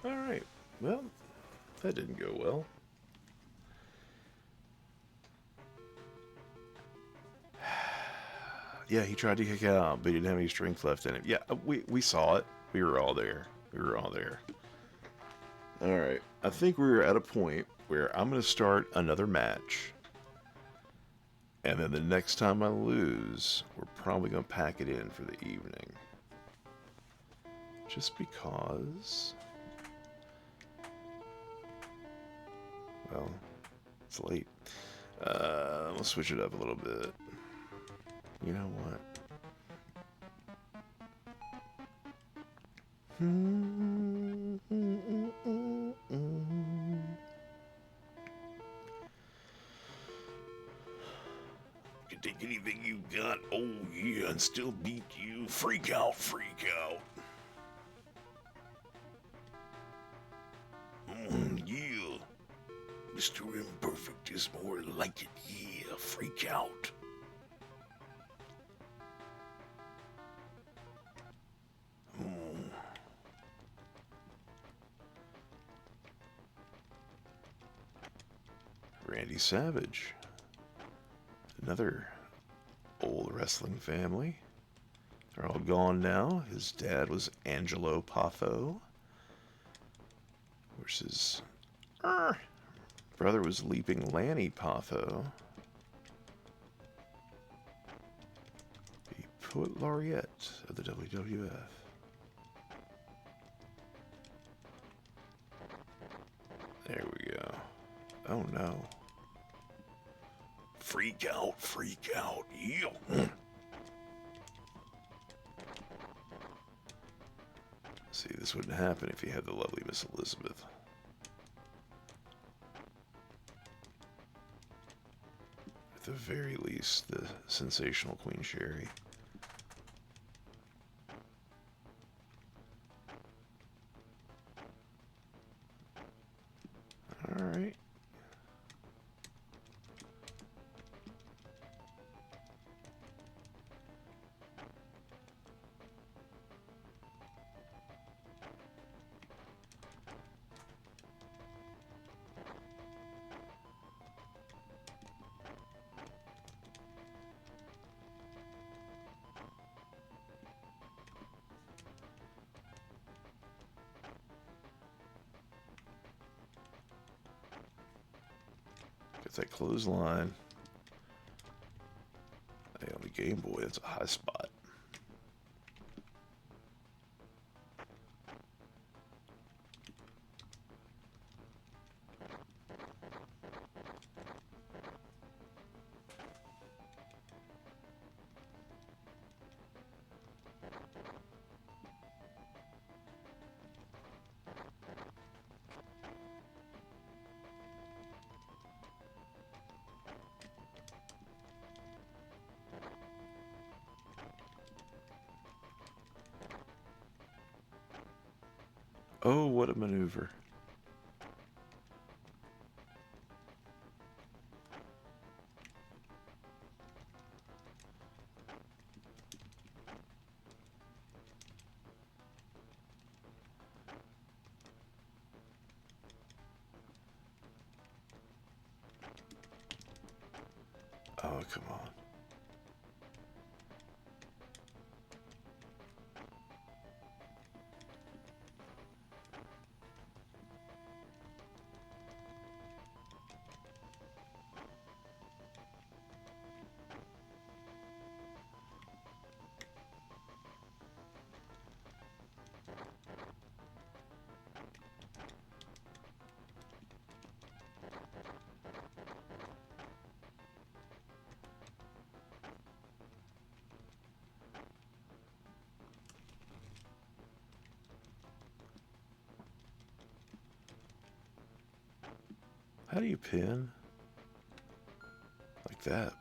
Alright, well, that didn't go well. Yeah, he tried to kick out, but he didn't have any strength left in him. Yeah, we saw it. We were all there. We were all there. Alright, I think we're at a point where I'm going to start another match. And then the next time I lose, we're probably going to pack it in for the evening. Just because... well, it's late. We'll switch it up a little bit. You know what? Can take anything you got, oh yeah, and still beat you. Freak out, freak out. Yeah. Mr. Imperfect is more like it, yeah, freak out. Randy Savage. Another old wrestling family. They're all gone now. His dad was Angelo Poffo. Of course, his brother was Leaping Lanny Poffo. The Poet Laureate of the WWF. There we go. Oh no. Freak out, yeah. See, this wouldn't happen if you had the lovely Miss Elizabeth. At the very least, the sensational Queen Sherry. Alright. Get that clothesline. Hey, on the Game Boy, that's a high spot. Oh, what a maneuver. Oh, come on. How do you pin? Like that.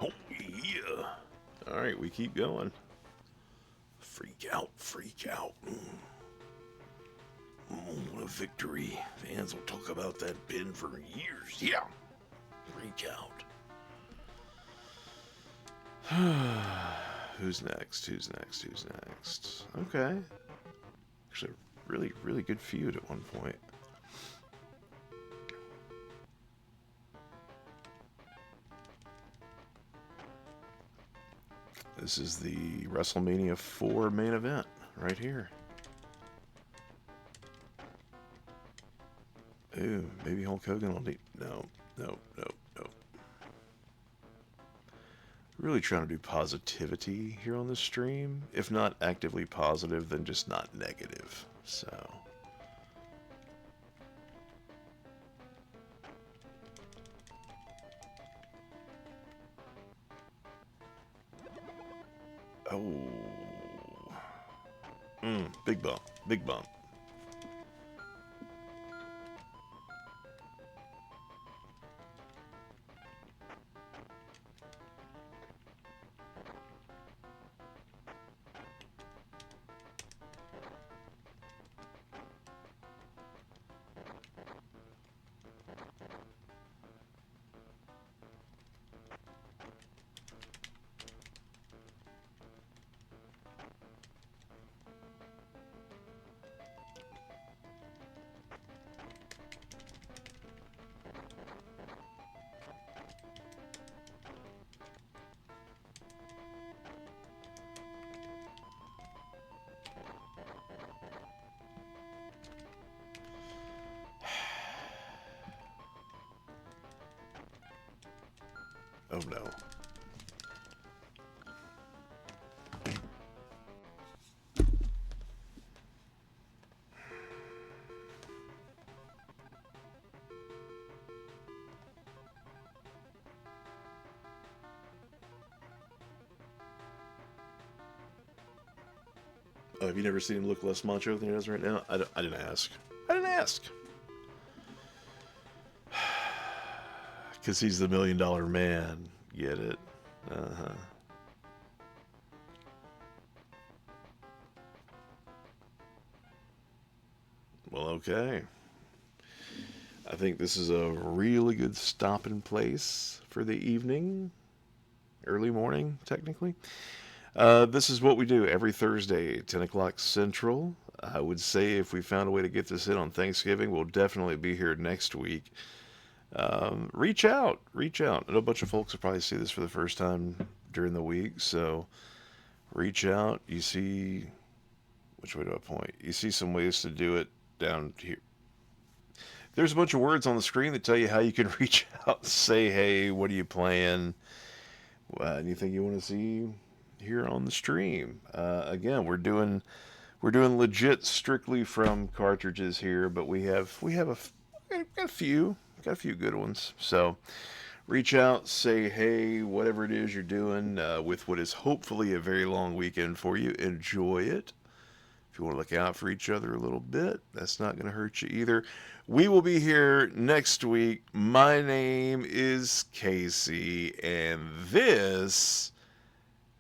Oh, yeah. Alright, we keep going. Freak out, freak out. What a victory. Fans will talk about that pin for years. Yeah. Freak out. Who's next? Who's next? Who's next? Okay. Actually, really, really good feud at one point. This is the WrestleMania 4 main event right here. Ooh, maybe Hulk Hogan will need... No. Really trying to do positivity here on this stream. If not actively positive, then just not negative. So... Oh. Big bump. Big bump. Oh no. Oh, have you never seen him look less macho than he does right now? I didn't ask. I didn't ask. Because he's the $1 million man. Get it? Uh-huh. Well, okay. I think this is a really good stopping place for the evening. Early morning, technically. This is what we do every Thursday, 10 o'clock Central. I would say if we found a way to get this in on Thanksgiving, we'll definitely be here next week. Reach out. I know a bunch of folks will probably see this for the first time during the week, so reach out. You see, which way do I point? You see some ways to do it down here. There's a bunch of words on the screen that tell you how you can reach out. Say, hey, what are you playing? Anything you want to see here on the stream? Again, we're doing legit strictly from cartridges here, but we have got a few good ones. So reach out, say hey, whatever it is you're doing with what is hopefully a very long weekend for you. Enjoy it. If you want to look out for each other a little bit, that's not going to hurt you either. We will be here next week. My name is Casey, and this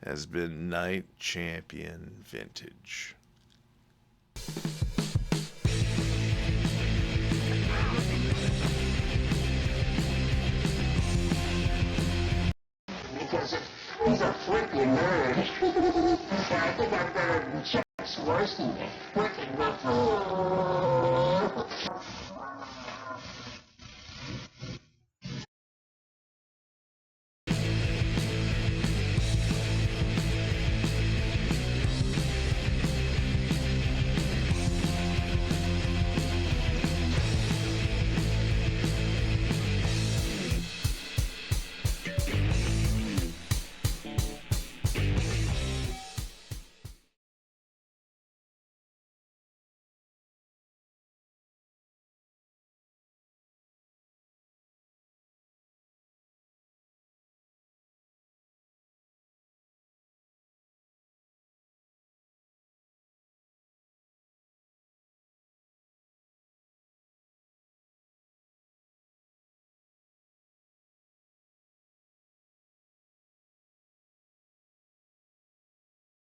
has been Night Champion Vintage. you nerd. I think I'm gonna just worse than working with